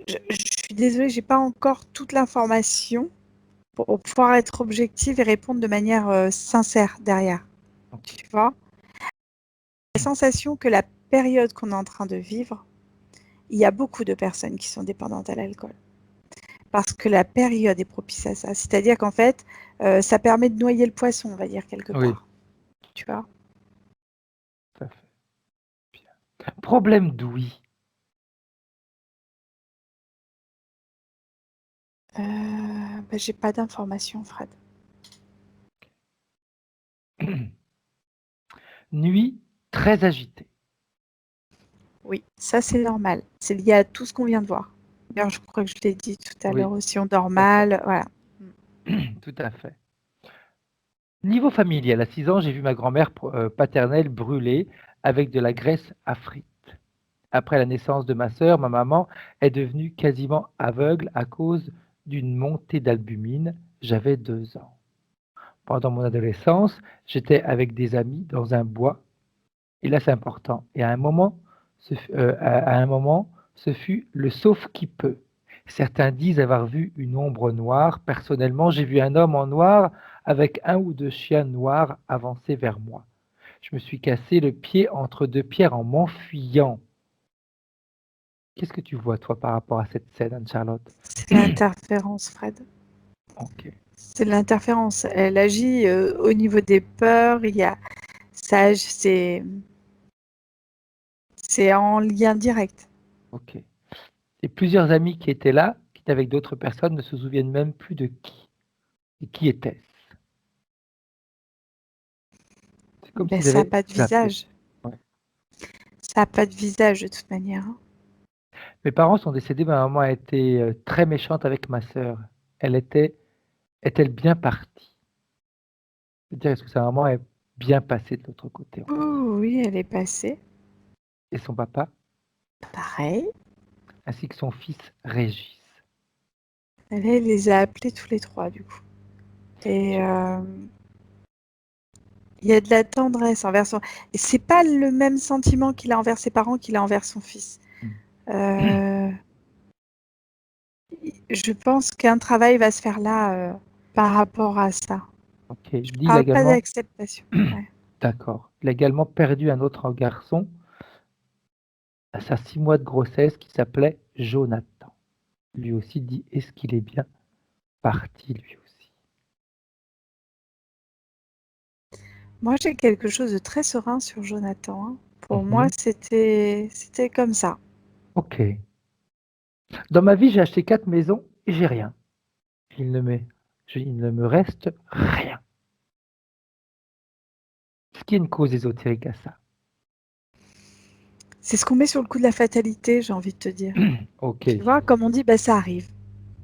je suis désolée, j'ai pas encore toute l'information pour pouvoir être objective et répondre de manière sincère derrière. ok. Tu vois? La sensation que la période qu'on est en train de vivre, il y a beaucoup de personnes qui sont dépendantes à l'alcool. Parce que la période est propice à ça. C'est-à-dire qu'en fait, ça permet de noyer le poisson, on va dire, quelque Oui, part. Tu vois? tout à fait. Bien. Problème d'ouïe. Bah, j'ai pas d'informations, Fred. Nuit très agitée. Oui, ça c'est normal. C'est lié à tout ce qu'on vient de voir. D'ailleurs, je crois que je l'ai dit tout à l'heure Oui, aussi, on dort tout à fait. mal, voilà. Tout à fait. Niveau familial, à 6 ans, j'ai vu ma grand-mère paternelle brûler avec de la graisse à frites. Après la naissance de ma sœur, ma maman est devenue quasiment aveugle à cause d'une montée d'albumine. J'avais 2 ans. Pendant mon adolescence, j'étais avec des amis dans un bois. Et là, c'est important. Et à un moment, ce fut le sauf qui peut. Certains disent avoir vu une ombre noire. Personnellement, j'ai vu un homme en noir avec un ou deux chiens noirs avancer vers moi. Je me suis cassé le pied entre deux pierres en m'enfuyant. Qu'est-ce que tu vois, toi, par rapport à cette scène, Anne-Charlotte? C'est l'interférence, Fred. Ok, C'est l'interférence. Elle agit au niveau des peurs. Il y a ça, c'est en lien direct. ok. Et plusieurs amis qui étaient là, qui étaient avec d'autres personnes, ne se souviennent même plus de qui. Et qui était-ce? C'est comme Ben, s'ils ça n'a avaient pas de zappé. visage. Ouais. Ça n'a pas de visage de toute manière, hein. Mes parents sont décédés, ma maman a été très méchante avec ma sœur. Est-elle bien partie? C'est-à-dire, est-ce que sa maman est bien passée de l'autre côté, en fait? Oh, oui, elle est passée. Et son papa, Pareil. ainsi que son fils Régis. Elle les a appelés tous les 3, du coup. Et il y a de la tendresse envers son... Et c'est pas le même sentiment qu'il a envers ses parents qu'il a envers son fils. Mmh. Je pense qu'un travail va se faire là par rapport à ça. OK. Je Il dit parle pas d'acceptation. Ouais. d'accord. Il a également perdu un autre garçon à sa 6 mois de grossesse qui s'appelait Jonathan. Lui aussi dit: «Est-ce qu'il est bien parti lui aussi?» Moi, j'ai quelque chose de très serein sur Jonathan, hein. Pour moi, Mmh. c'était comme ça. OK. Dans ma vie, j'ai acheté 4 maisons et j'ai rien. Il ne me reste rien. Est-ce qu'il y a une cause ésotérique à ça? C'est ce qu'on met sur le coup de la fatalité, j'ai envie de te dire. OK. Tu vois, comme on dit, bah, ça arrive.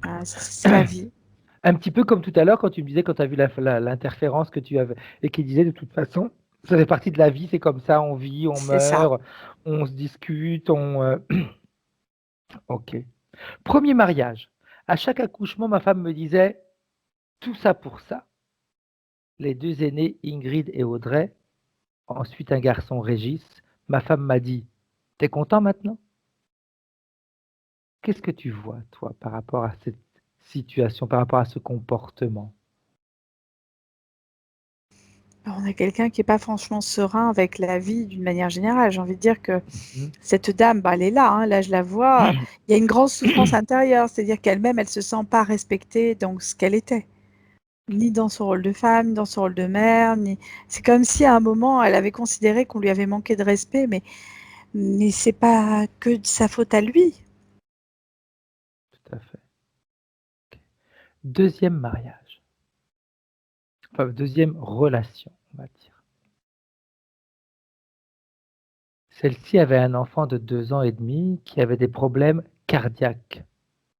Voilà, c'est la vie. Un petit peu comme tout à l'heure quand tu me disais quand tu as vu l'interférence que tu avais et qui disait de toute façon, ça fait partie de la vie, c'est comme ça, on vit, on C'est ça. meurt, on se discute, OK. Premier mariage. À chaque accouchement, ma femme me disait: «Tout ça pour ça». Les 2 aînés, Ingrid et Audrey, ensuite un garçon, Régis. Ma femme m'a dit: «Tu es content maintenant?» Qu'est-ce que tu vois, toi, par rapport à cette situation, par rapport à ce comportement? Alors, on a quelqu'un qui est pas franchement serein avec la vie d'une manière générale. J'ai envie de dire que Mmh. cette dame, bah, elle est là, hein, là je la vois. Il y a une grosse souffrance intérieure, c'est-à-dire qu'elle-même, elle se sent pas respectée dans ce qu'elle était. Ni dans son rôle de femme, ni dans son rôle de mère, ni c'est comme si à un moment, elle avait considéré qu'on lui avait manqué de respect, mais c'est pas que de sa faute à lui. Tout à fait. 2e mariage, enfin 2e relation, on va dire. Celle-ci avait un enfant de 2 ans et demi qui avait des problèmes cardiaques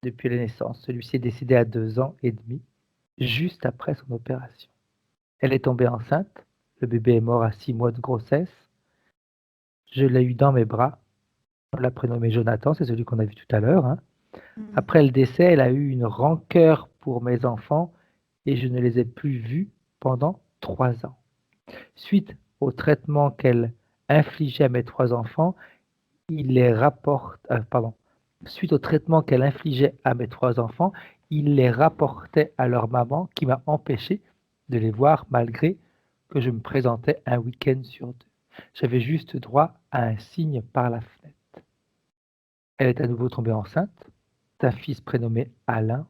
depuis la naissance. Celui-ci est décédé à 2 ans et demi, juste après son opération. Elle est tombée enceinte, le bébé est mort à 6 mois de grossesse. Je l'ai eu dans mes bras, on l'a prénommé Jonathan, c'est celui qu'on a vu tout à l'heure, hein. Mmh. Après le décès, elle a eu une rancœur pour mes enfants et je ne les ai plus vus pendant 3 ans. Suite au traitement qu'elle infligeait à mes 3 enfants, il les rapporte pardon. Suite au traitement qu'elle infligeait à mes 3 enfants, il les rapportait à leur maman qui m'a empêché de les voir malgré que je me présentais un week-end sur 2. J'avais juste droit à un signe par la fenêtre. Elle est à nouveau tombée enceinte d'un fils prénommé Alan,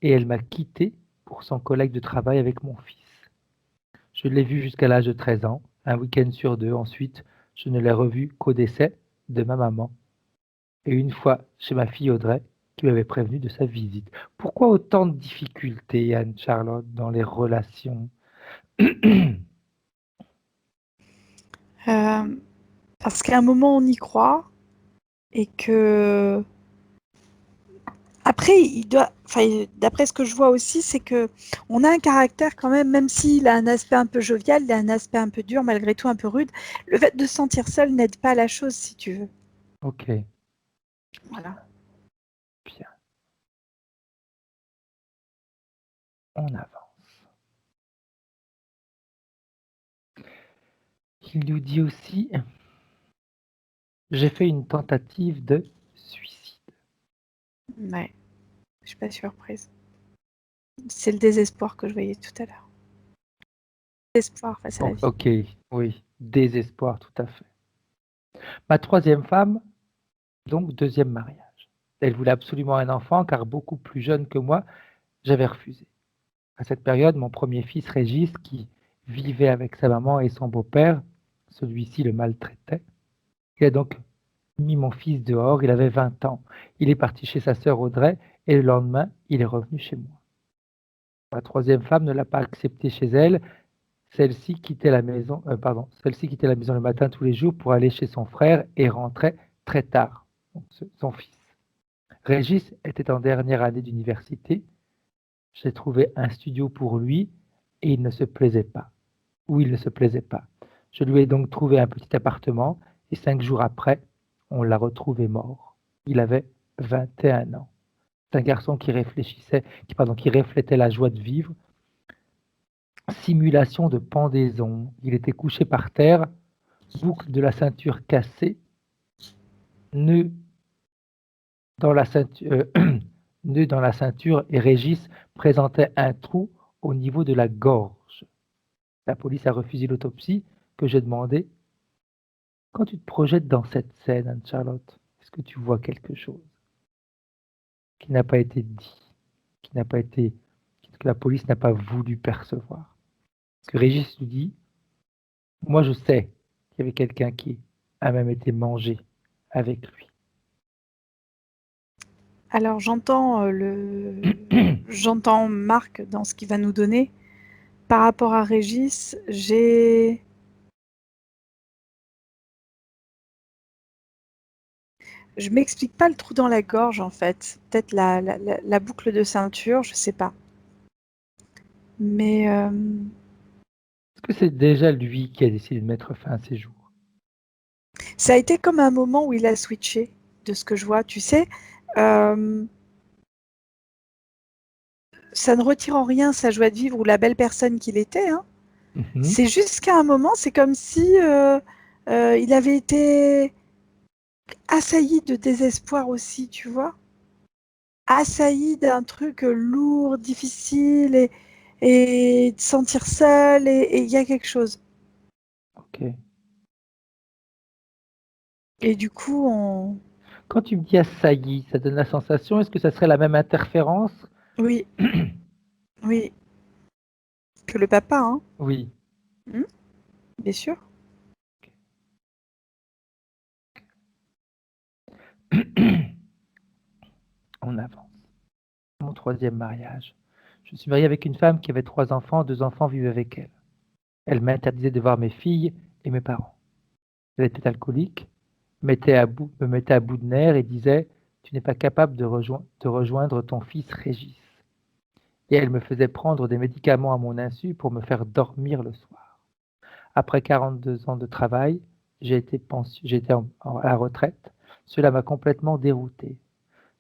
et elle m'a quitté pour son collègue de travail avec mon fils. Je l'ai vu jusqu'à l'âge de 13 ans, un week-end sur 2. Ensuite, je ne l'ai revu qu'au décès de ma maman et une fois chez ma fille Audrey, qui m'avait prévenu de sa visite. Pourquoi autant de difficultés, Anne-Charlotte, dans les relations? Parce qu'à un moment, on y croit et que après, d'après ce que je vois aussi, c'est que on a un caractère quand même s'il a un aspect un peu jovial, il a un aspect un peu dur, malgré tout un peu rude. Le fait de se sentir seul n'aide pas la chose, si tu veux. OK, Voilà. bien, on avance. Il nous dit aussi: «J'ai fait une tentative de suicide». Ouais, je suis pas surprise. C'est le désespoir que je voyais tout à l'heure. Désespoir face à la O vie. OK, oui, désespoir, tout à fait. Ma 3e femme, donc 2e mariage. Elle voulait absolument un enfant car beaucoup plus jeune que moi, j'avais refusé. À cette période, mon premier fils Régis, qui vivait avec sa maman et son beau-père, celui-ci le maltraitait. Il a donc mis mon fils dehors, il avait 20 ans. Il est parti chez sa sœur Audrey et le lendemain, il est revenu chez moi. Ma 3e femme ne l'a pas accepté chez elle. Celle-ci quittait la maison, celle-ci quittait la maison le matin tous les jours pour aller chez son frère et rentrait très tard, donc son fils. Régis était en dernière année d'université. J'ai trouvé un studio pour lui et il ne se plaisait pas. Ou il ne se plaisait pas. Je lui ai donc trouvé un petit appartement et 5 jours après, on l'a retrouvé mort. Il avait 21 ans. C'est un garçon qui qui reflétait la joie de vivre. Simulation de pendaison. Il était couché par terre, boucle de la ceinture cassée, nœud dans la ceinture, nœud dans la ceinture et Régis présentait un trou au niveau de la gorge. La police a refusé l'autopsie que j'ai demandé. Quand tu te projettes dans cette scène, Anne-Charlotte, est-ce que tu vois quelque chose qui n'a pas été dit, que la police n'a pas voulu percevoir? Parce que Régis lui dit, moi je sais qu'il y avait quelqu'un qui a même été mangé avec lui. Alors j'entends Marc dans ce qu'il va nous donner. Par rapport à Régis, je m'explique pas le trou dans la gorge en fait. Peut-être la boucle de ceinture, je sais pas. Mais Est-ce que c'est déjà lui qui a décidé de mettre fin à ses jours? ça a été comme un moment où il a switché, de ce que je vois. Tu sais, ça ne retire en rien sa joie de vivre ou la belle personne qu'il était, hein. C'est juste qu'à un moment, c'est comme si il avait été assailli de désespoir aussi, tu vois. Assailli d'un truc lourd, difficile et de sentir seul et il y a quelque chose. Ok. Et du coup, on... Quand tu me dis assailli, ça donne la sensation, est-ce que ça serait la même interférence? Oui, oui, que le papa, hein. Oui. Bien sûr. On avance. Mon troisième mariage. Je suis marié avec une femme qui avait 3 enfants, 2 enfants vivaient avec elle. Elle m'interdisait de voir mes filles et mes parents. Elle était alcoolique, me mettait à bout de nerfs et disait tu n'es pas capable de rejoindre ton fils Régis. Et elle me faisait prendre des médicaments à mon insu pour me faire dormir le soir. Après 42 ans de travail, j'ai été à la retraite. Cela m'a complètement dérouté.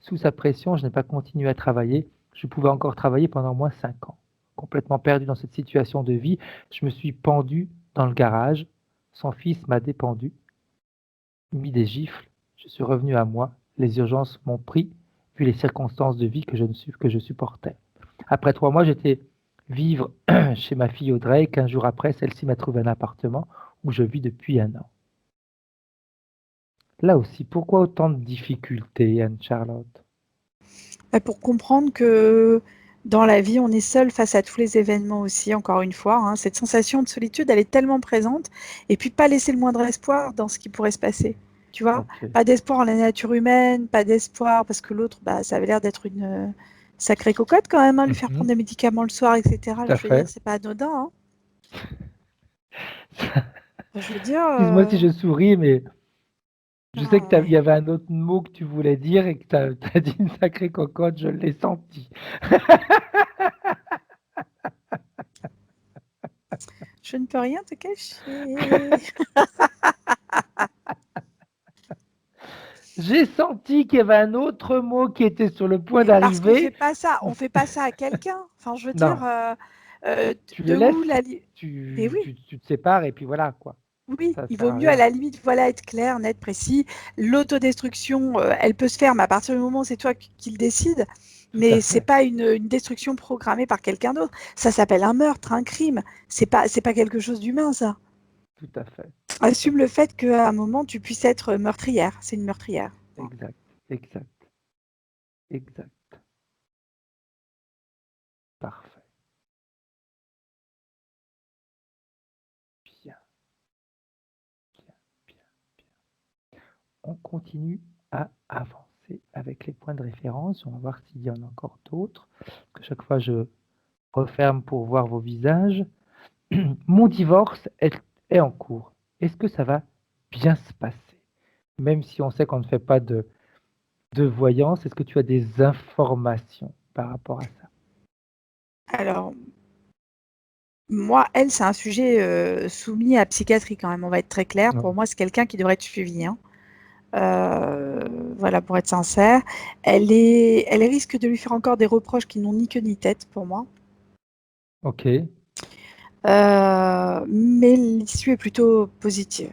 Sous sa pression, je n'ai pas continué à travailler. Je pouvais encore travailler pendant au moins 5 ans. Complètement perdu dans cette situation de vie, je me suis pendu dans le garage. Son fils m'a dépendu, mis des gifles. Je suis revenu à moi. Les urgences m'ont pris, vu les circonstances de vie que je supportais. Après 3 mois, j'étais vivre chez ma fille Audrey. 15 jours après, celle-ci m'a trouvé un appartement où je vis depuis 1 an. Là aussi, pourquoi autant de difficultés, Anne-Charlotte? Pour comprendre que dans la vie, on est seul face à tous les événements aussi, encore une fois, hein. Cette sensation de solitude, elle est tellement présente. Et puis, pas laisser le moindre espoir dans ce qui pourrait se passer. Tu vois, Ok. pas d'espoir en la nature humaine, pas d'espoir parce que l'autre, bah, ça avait l'air d'être une sacrée cocotte quand même, hein, lui faire prendre Mhm, des médicaments le soir, etc. tout à Je veux dire, fait. c'est pas anodin, hein. Je veux dire, Excuse-moi si je souris, mais je sais ah qu'il y ouais. avait un autre mot que tu voulais dire et que tu as dit une sacrée cocotte, je l'ai senti. Je ne peux rien te cacher. J'ai senti qu'il y avait un autre mot qui était sur le point Mais parce qu'on fait d'arriver. pas ça, on fait pas ça à quelqu'un. Enfin, je veux dire, Non, tu le de laisses, où la li mais oui, tu te sépares et puis voilà quoi. oui, Ça il sert vaut à mieux à rien. la limite, voilà, être clair, net, précis. L'autodestruction, elle peut se faire, mais à partir du moment où c'est toi qui le décides, Tout à mais c'est fait, pas une destruction programmée par quelqu'un d'autre. Ça s'appelle un meurtre, un crime. C'est pas quelque chose d'humain, ça. tout à fait, tout à Assume le fait. fait qu'à un moment, tu puisses être meurtrière. C'est une meurtrière. Exact, exact, exact. Parfait. Bien, bien, bien, bien. On continue à avancer avec les points de référence. On va voir s'il y en a encore d'autres. Que chaque fois, je referme pour voir vos visages. Mon divorce est en cours. Est-ce que ça va bien se passer? Même si on sait qu'on ne fait pas de voyance, est-ce que tu as des informations par rapport à ça? Alors, moi, elle, c'est un sujet soumis à psychiatrie quand même, on va être très clair. Non. Pour moi, c'est quelqu'un qui devrait être suivi, hein. Voilà, pour être sincère. Elle risque de lui faire encore des reproches qui n'ont ni queue ni tête pour moi. Ok, Mais l'issue est plutôt positive.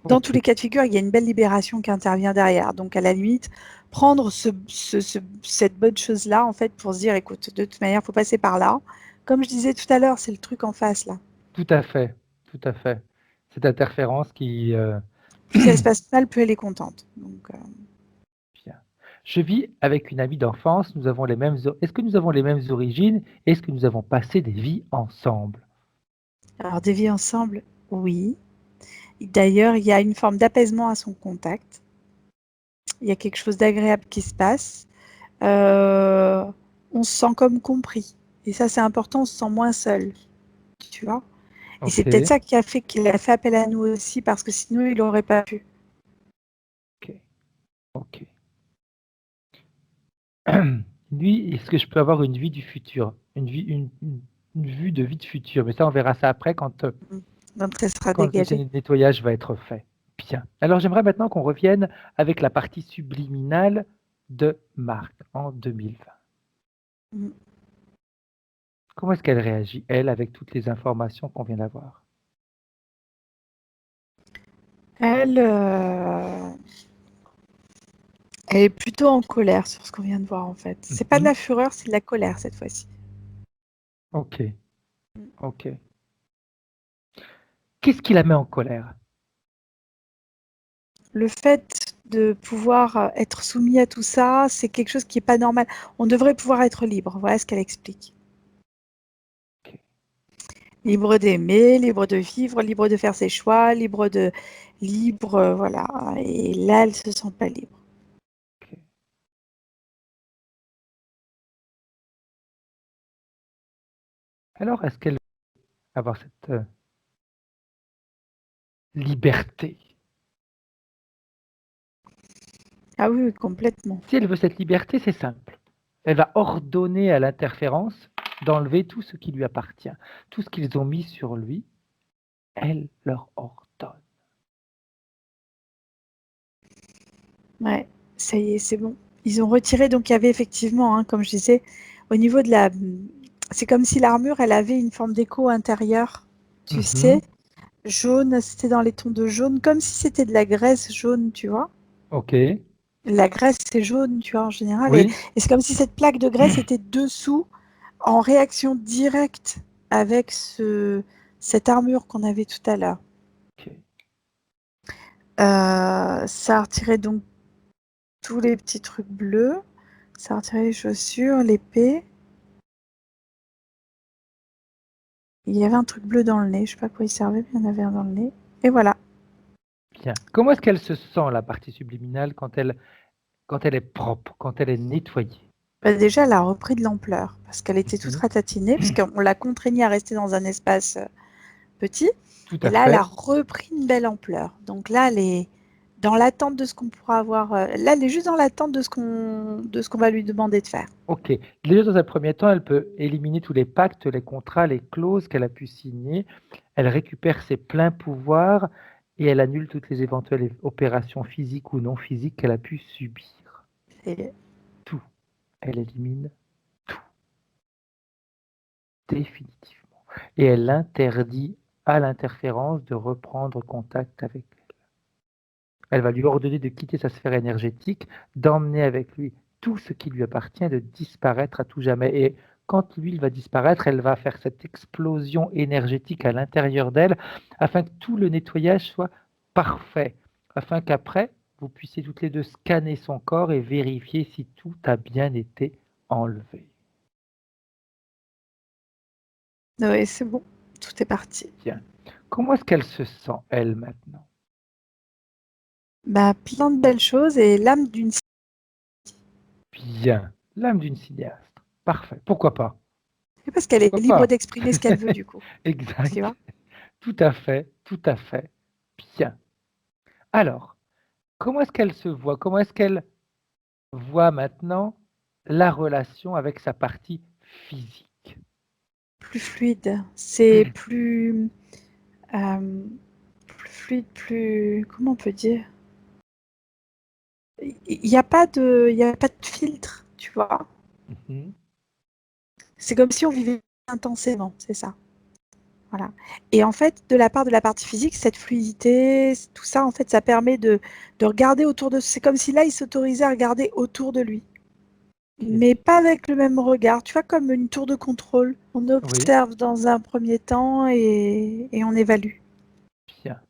Dans tous ok, les cas de figure, il y a une belle libération qui intervient derrière. Donc, à la limite, prendre cette bonne chose-là, en fait, pour se dire, écoute, de toute manière, il faut passer par là. Comme je disais tout à l'heure, c'est le truc en face, là. tout à fait, tout à fait. Cette interférence qui... Plus elle se passe mal, plus elle est contente. Donc, Bien. Je vis avec une amie d'enfance, nous avons les mêmes... Est-ce que nous avons les mêmes origines? Est-ce que nous avons passé des vies ensemble? alors, des vies ensemble, oui. D'ailleurs, il y a une forme d'apaisement à son contact. Il y a quelque chose d'agréable qui se passe. Euh, on se sent comme compris. Et ça, c'est important, on se sent moins seul. Tu vois? Et c'est Ok, peut-être ça qui a fait qu'il a fait appel à nous aussi, parce que sinon, il n'aurait pas pu. ok, ok. Lui, est-ce que je peux avoir une vie du futur? Une vue de vie de futur? Mais ça, on verra ça après Donc, ça sera quand le dégagé. nettoyage va être fait. Bien. Alors, j'aimerais maintenant qu'on revienne avec la partie subliminale de Marc en 2020. Mm. Comment est-ce qu'elle réagit, elle, avec toutes les informations qu'on vient d'avoir? Elle, elle est plutôt en colère sur ce qu'on vient de voir, en fait. C'est pas de Mhm. la fureur, c'est de la colère cette fois-ci. Ok, ok. Qu'est-ce qui la met en colère? Le fait de pouvoir être soumis à tout ça, c'est quelque chose qui est pas normal. On devrait pouvoir être libre. Voilà ce qu'elle explique. Ok, Libre d'aimer, libre de vivre, libre de faire ses choix, voilà. Et là, elle se sent pas libre. ok. Alors, est-ce qu'elle veut avoir cette liberté? Ah oui, oui, complètement. Si elle veut cette liberté, c'est simple. Elle va ordonner à l'interférence d'enlever tout ce qui lui appartient. Tout ce qu'ils ont mis sur lui, elle leur ordonne. Ouais, ça y est, c'est bon. Ils ont retiré, donc il y avait effectivement, hein, comme je disais, au niveau de la... C'est comme si l'armure, elle avait une forme d'écho intérieur, tu Mhm. sais, jaune, c'était dans les tons de jaune, comme si c'était de la graisse jaune, tu vois. Ok, La graisse, c'est jaune, tu vois, en général. oui. Et c'est comme si cette plaque de graisse était dessous, en réaction directe avec cette armure qu'on avait tout à l'heure. Ok. Ça a retiré donc tous les petits trucs bleus. Ça a retiré les chaussures, l'épée. Il y avait un truc bleu dans le nez. Je sais pas à quoi il servait, mais il y en avait un dans le nez. Et voilà. Bien. Comment est-ce qu'elle se sent, la partie subliminale, quand elle est propre, quand elle est nettoyée? Bah, déjà, elle a repris de l'ampleur parce qu'elle était toute Mhm. ratatinée, parce qu'on l'a contraignée à rester dans un espace petit. Tout Et à là, elle a fait. repris une belle ampleur. Donc là, elle est dans l'attente de ce qu'on pourra avoir. Là, elle est juste dans l'attente de ce qu'on va lui demander de faire. Ok. Déjà, dans un premier temps, elle peut éliminer tous les pactes, les contrats, les clauses qu'elle a pu signer. Elle récupère ses pleins pouvoirs et elle annule toutes les éventuelles opérations physiques ou non physiques qu'elle a pu subir. Et Tout. Elle élimine tout, définitivement. Et elle interdit à l'interférence de reprendre contact avec elle. Elle va lui ordonner de quitter sa sphère énergétique, d'emmener avec lui tout ce qui lui appartient, de disparaître à tout jamais. Et quand lui il va disparaître, elle va faire cette explosion énergétique à l'intérieur d'elle afin que tout le nettoyage soit parfait, afin qu'après, vous puissiez toutes les deux scanner son corps et vérifier si tout a bien été enlevé. ouais, c'est bon. Tout est parti. Bien. Comment est-ce qu'elle se sent, elle, maintenant? Bah, plein de belles choses et l'âme d'une... Bien. L'âme d'une cinéaste. Parfait. Pourquoi pas? Et parce qu'elle est Pourquoi libre pas? d'exprimer ce qu'elle veut, du coup. Tu Exact. vois? Tout à fait, tout à fait. Bien. Alors, comment est-ce qu'elle se voit? Comment est-ce qu'elle voit maintenant la relation avec sa partie physique? Plus fluide. C'est plus fluide, plus. Comment on peut dire? Il y a pas de filtre, tu vois? Mhm. C'est comme si on vivait intensément, c'est ça. Voilà. Et en fait, de la part de la partie physique, cette fluidité, tout ça, en fait, ça permet de regarder autour de. C'est comme si là, il s'autorisait à regarder autour de lui. Ok. Mais pas avec le même regard, tu vois, comme une tour de contrôle. On Oui, observe dans un premier temps et on évalue. bien.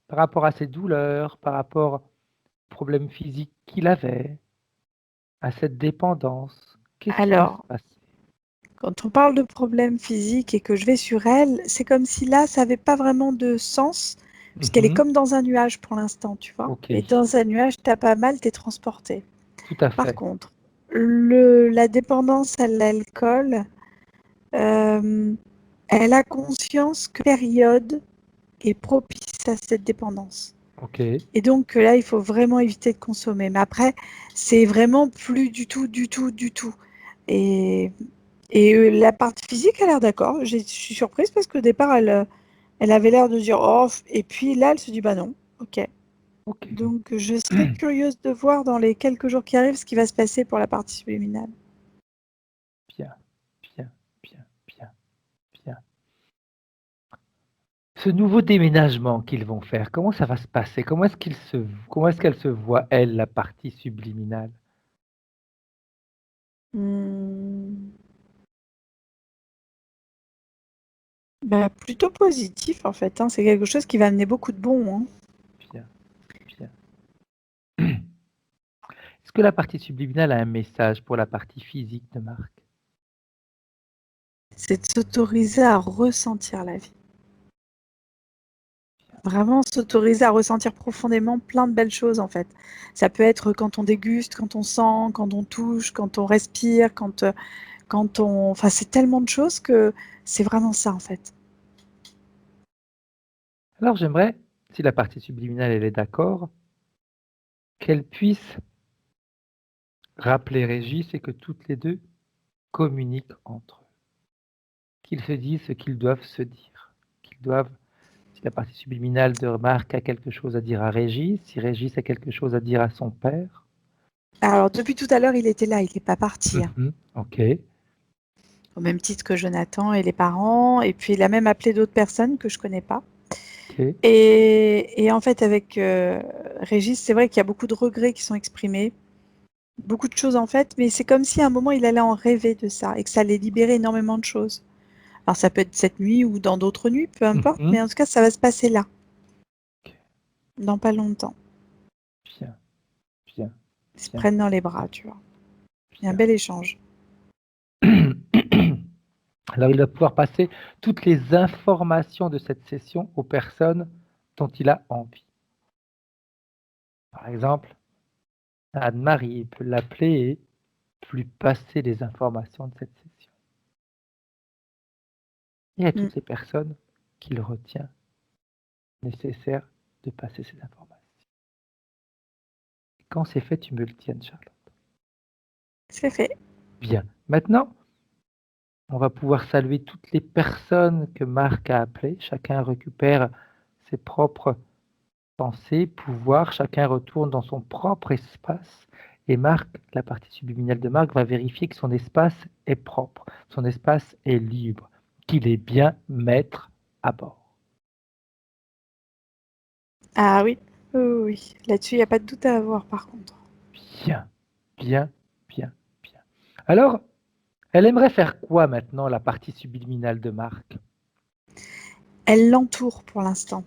Par rapport à ses douleurs, par rapport aux problèmes physiques qu'il avait, à cette dépendance, qu'est-ce qui va se Alors, passer? quand on parle de problèmes physiques et que je vais sur elle, c'est comme si là, ça n'avait pas vraiment de sens, puisqu'elle est Mhm. comme dans un nuage pour l'instant, tu vois. Ok, Et dans un nuage, t'as pas mal, t'es transporté. tout à Par fait. contre, la dépendance à l'alcool, euh, elle a conscience que période est propice à cette dépendance. Ok, Et donc là, il faut vraiment éviter de consommer. Mais après, c'est vraiment plus du tout, du tout, du tout. Et, la partie physique a l'air d'accord. Je suis surprise parce qu'au départ, elle avait l'air de dire oh, et puis là, elle se dit bah non, ok. ok. Donc je serais curieuse de voir dans les quelques jours qui arrivent ce qui va se passer pour la partie subliminale. Bien, bien, bien, bien, bien. Ce nouveau déménagement qu'ils vont faire, comment ça va se passer? Comment est-ce qu'elle se voit, elle, la partie subliminale? Hmm. Bah, plutôt positif en fait, hein. C'est quelque chose qui va amener beaucoup de bon, hein. Bien, bien. Est-ce que la partie subliminale a un message pour la partie physique de Marc? C'est de s'autoriser à ressentir la vie. Vraiment s'autoriser à ressentir profondément plein de belles choses en fait. Ça peut être quand on déguste, quand on sent, quand on touche, quand on respire, quand on. Enfin, c'est tellement de choses que c'est vraiment ça en fait. Alors j'aimerais, si la partie subliminale elle est d'accord, qu'elle puisse rappeler Régis et que toutes les deux communiquent entre eux, qu'ils se disent ce qu'ils doivent se dire, qu'ils doivent, si la partie subliminale de Marc a quelque chose à dire à Régis, si Régis a quelque chose à dire à son père. Alors depuis tout à l'heure, il était là, il n'est pas parti, hein. Ok, Au même titre que Jonathan et les parents, et puis il a même appelé d'autres personnes que je connais pas. ok. Et en fait, avec Régis, c'est vrai qu'il y a beaucoup de regrets qui sont exprimés, beaucoup de choses en fait, mais c'est comme si à un moment il allait en rêver de ça et que ça allait libérer énormément de choses. Alors ça peut être cette nuit ou dans d'autres nuits, peu importe, mais en tout cas, ça va se passer là, Ok. dans pas longtemps. Bien, bien, Ils se bien, prennent dans les bras, tu vois. Il y a un bien. bel échange. Alors, il va pouvoir passer toutes les informations de cette session aux personnes dont il a envie. Par exemple, Anne-Marie, il peut l'appeler et lui passer les informations de cette session. Et à Mm. toutes ces personnes qu'il retient nécessaire de passer ces informations. Quand c'est fait, tu me le tiennes, Charlotte. C'est fait. Bien. Maintenant, on va pouvoir saluer toutes les personnes que Marc a appelées. Chacun récupère ses propres pensée, pouvoir, chacun retourne dans son propre espace et Marc, la partie subliminale de Marc, va vérifier que son espace est propre, son espace est libre, qu'il est bien maître à bord. Ah oui, oui, oui, oui. Là-dessus, il n'y a pas de doute à avoir par contre. Bien, bien, bien, bien. Alors, elle aimerait faire quoi maintenant, la partie subliminale de Marc? Elle l'entoure pour l'instant,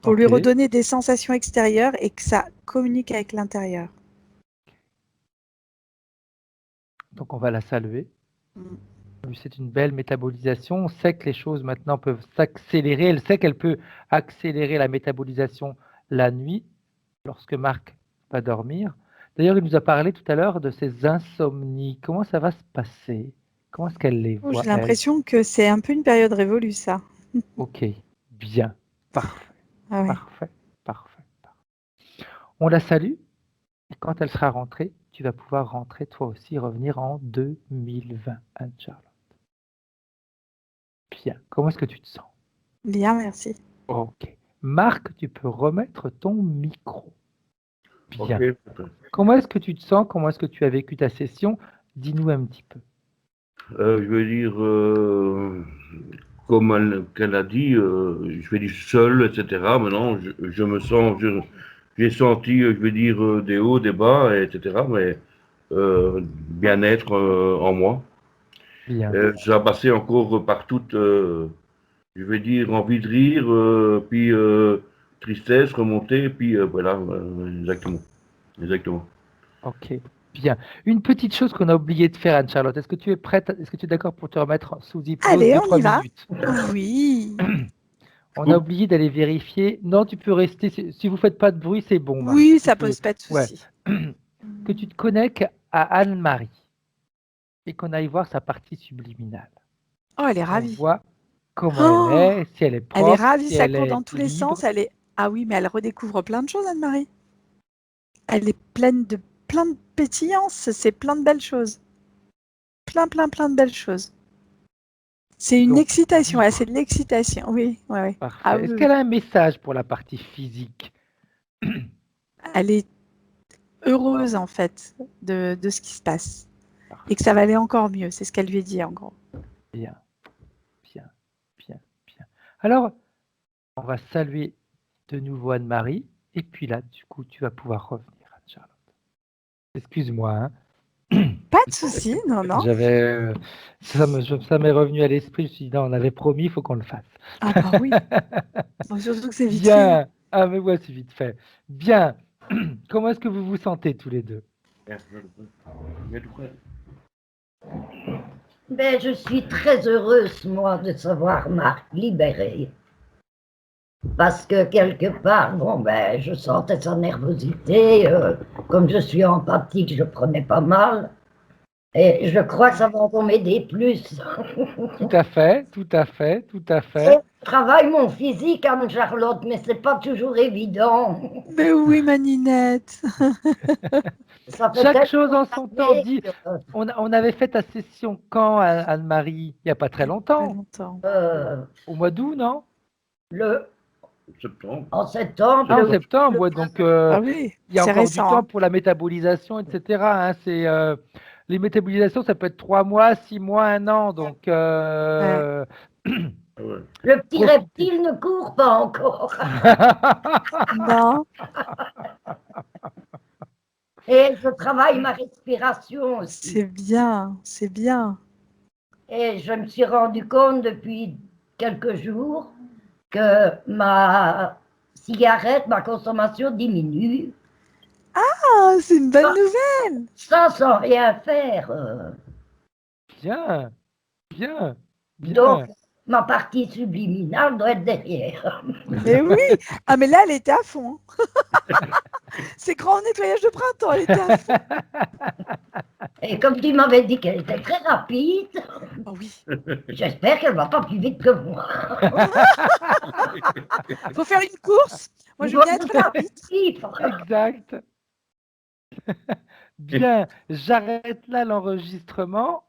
pour lui Ok, redonner des sensations extérieures et que ça communique avec l'intérieur. donc on va la saluer. Mm. C'est une belle métabolisation. On sait que les choses maintenant peuvent s'accélérer. Elle sait qu'elle peut accélérer la métabolisation la nuit, lorsque Marc va dormir. D'ailleurs, il nous a parlé tout à l'heure de ses insomnies. Comment ça va se passer? Comment est-ce qu'elle les Oh, voit, j'ai elle? l'impression que c'est un peu une période révolue, ça. Ok, bien, parfait, Ah ouais. parfait, parfait. On la salue, et quand elle sera rentrée, tu vas pouvoir rentrer toi aussi, revenir en 2020, Anne-Charlotte. Bien, comment est-ce que tu te sens? Bien, merci. Ok. Marc, tu peux remettre ton micro. Bien. Ok. Comment est-ce que tu te sens? Comment est-ce que tu as vécu ta session? Dis-nous un petit peu. Je veux dire, comme qu'elle a dit, je vais dire seul, etc. Maintenant, je me sens, j'ai senti, je veux dire, des hauts, des bas, etc. Mais bien-être en moi. Bien. Ça a passé encore par toute, je vais dire, envie de rire, puis tristesse, remontée, puis voilà, exactement. Exactement. Ok. Bien. Une petite chose qu'on a oublié de faire, Anne-Charlotte. Est-ce que tu es prête? Est-ce que tu es d'accord pour te remettre sous hypnose Allez, de on 3 y va. minutes? Oui. On a oublié d'aller vérifier. Non, tu peux rester. Si vous ne faites pas de bruit, c'est bon, Marc. Oui, Tu ça peux. pose pas de Ouais. souci. Que tu te connectes à Anne-Marie et qu'on aille voir sa partie subliminale. Oh, elle est On ravie. voit comment elle Oh, est, si elle est elle est propre, ravie, si ça elle court dans est tous les libre. sens. Ah oui, mais elle redécouvre plein de choses, Anne-Marie. Elle est pleine de plein de pétillance. C'est plein de belles choses. Plein, plein, plein de belles choses. C'est une Donc, excitation. libre. C'est de l'excitation. Oui, oui, oui. Parfait. Ah oui, Est-ce oui. qu'elle a un message pour la partie physique? Elle est heureuse, en fait, de ce qui se passe. Parfait. Et que ça va aller encore mieux. C'est ce qu'elle lui dit, en gros. Bien, bien, bien, bien. Alors, on va saluer de nouveau Anne-Marie. Et puis là, du coup, tu vas pouvoir revenir, Anne-Charlotte. Excuse-moi, hein. Pas de souci, non, non. J'avais, ça m'est revenu à l'esprit. Je me suis dit, non, on avait promis, il faut qu'on le fasse. Ah bah oui. Bon, surtout que c'est vite fait. Bien. Ah, mais ouais, c'est vite fait. Bien. Comment est-ce que vous vous sentez tous les deux? Ben, je suis très heureuse, moi, de savoir Marc libéré. Parce que quelque part, bon, ben, je sentais sa nervosité. Comme je suis empathique, je prenais pas mal. Et je crois que ça va encore m'aider plus. Tout à fait, tout à fait, tout à Et fait. je travaille mon physique, Anne-Charlotte, mais c'est pas toujours évident. Mais oui, ma Ninette. Ça fait Chaque tellement chose en son temps. d'années Dit, que, on avait fait ta session quand, Anne-Marie? Il n'y a pas très Pas longtemps. longtemps. Au mois d'août, non? Septembre. en septembre, Ah, en le septembre, ouais. Donc, Ah oui, il y a c'est encore du récent. temps Hein. pour la métabolisation, etc. hein. Les métabolisations, ça peut être 3 mois, 6 mois, 1 an. Donc, Ouais. Ah ouais. le petit profitez. reptile ne court pas encore. Non. Et je travaille ma respiration aussi. C'est bien, c'est bien. Et je me suis rendu compte depuis quelques jours que ma cigarette, ma consommation diminue. Ah, c'est une bonne nouvelle. Ça sans rien faire. Bien, bien, Donc, bien. ma partie subliminale doit être derrière. Mais oui. Ah, mais là, elle était à fond. C'est grand nettoyage de printemps, elle était à fond. Et comme tu m'avais dit qu'elle était très rapide, Oh oui. j'espère qu'elle va pas plus vite que moi. Faut faire une course. Moi, je veux bien être l'arbitre. Exact. Bien, j'arrête là l'enregistrement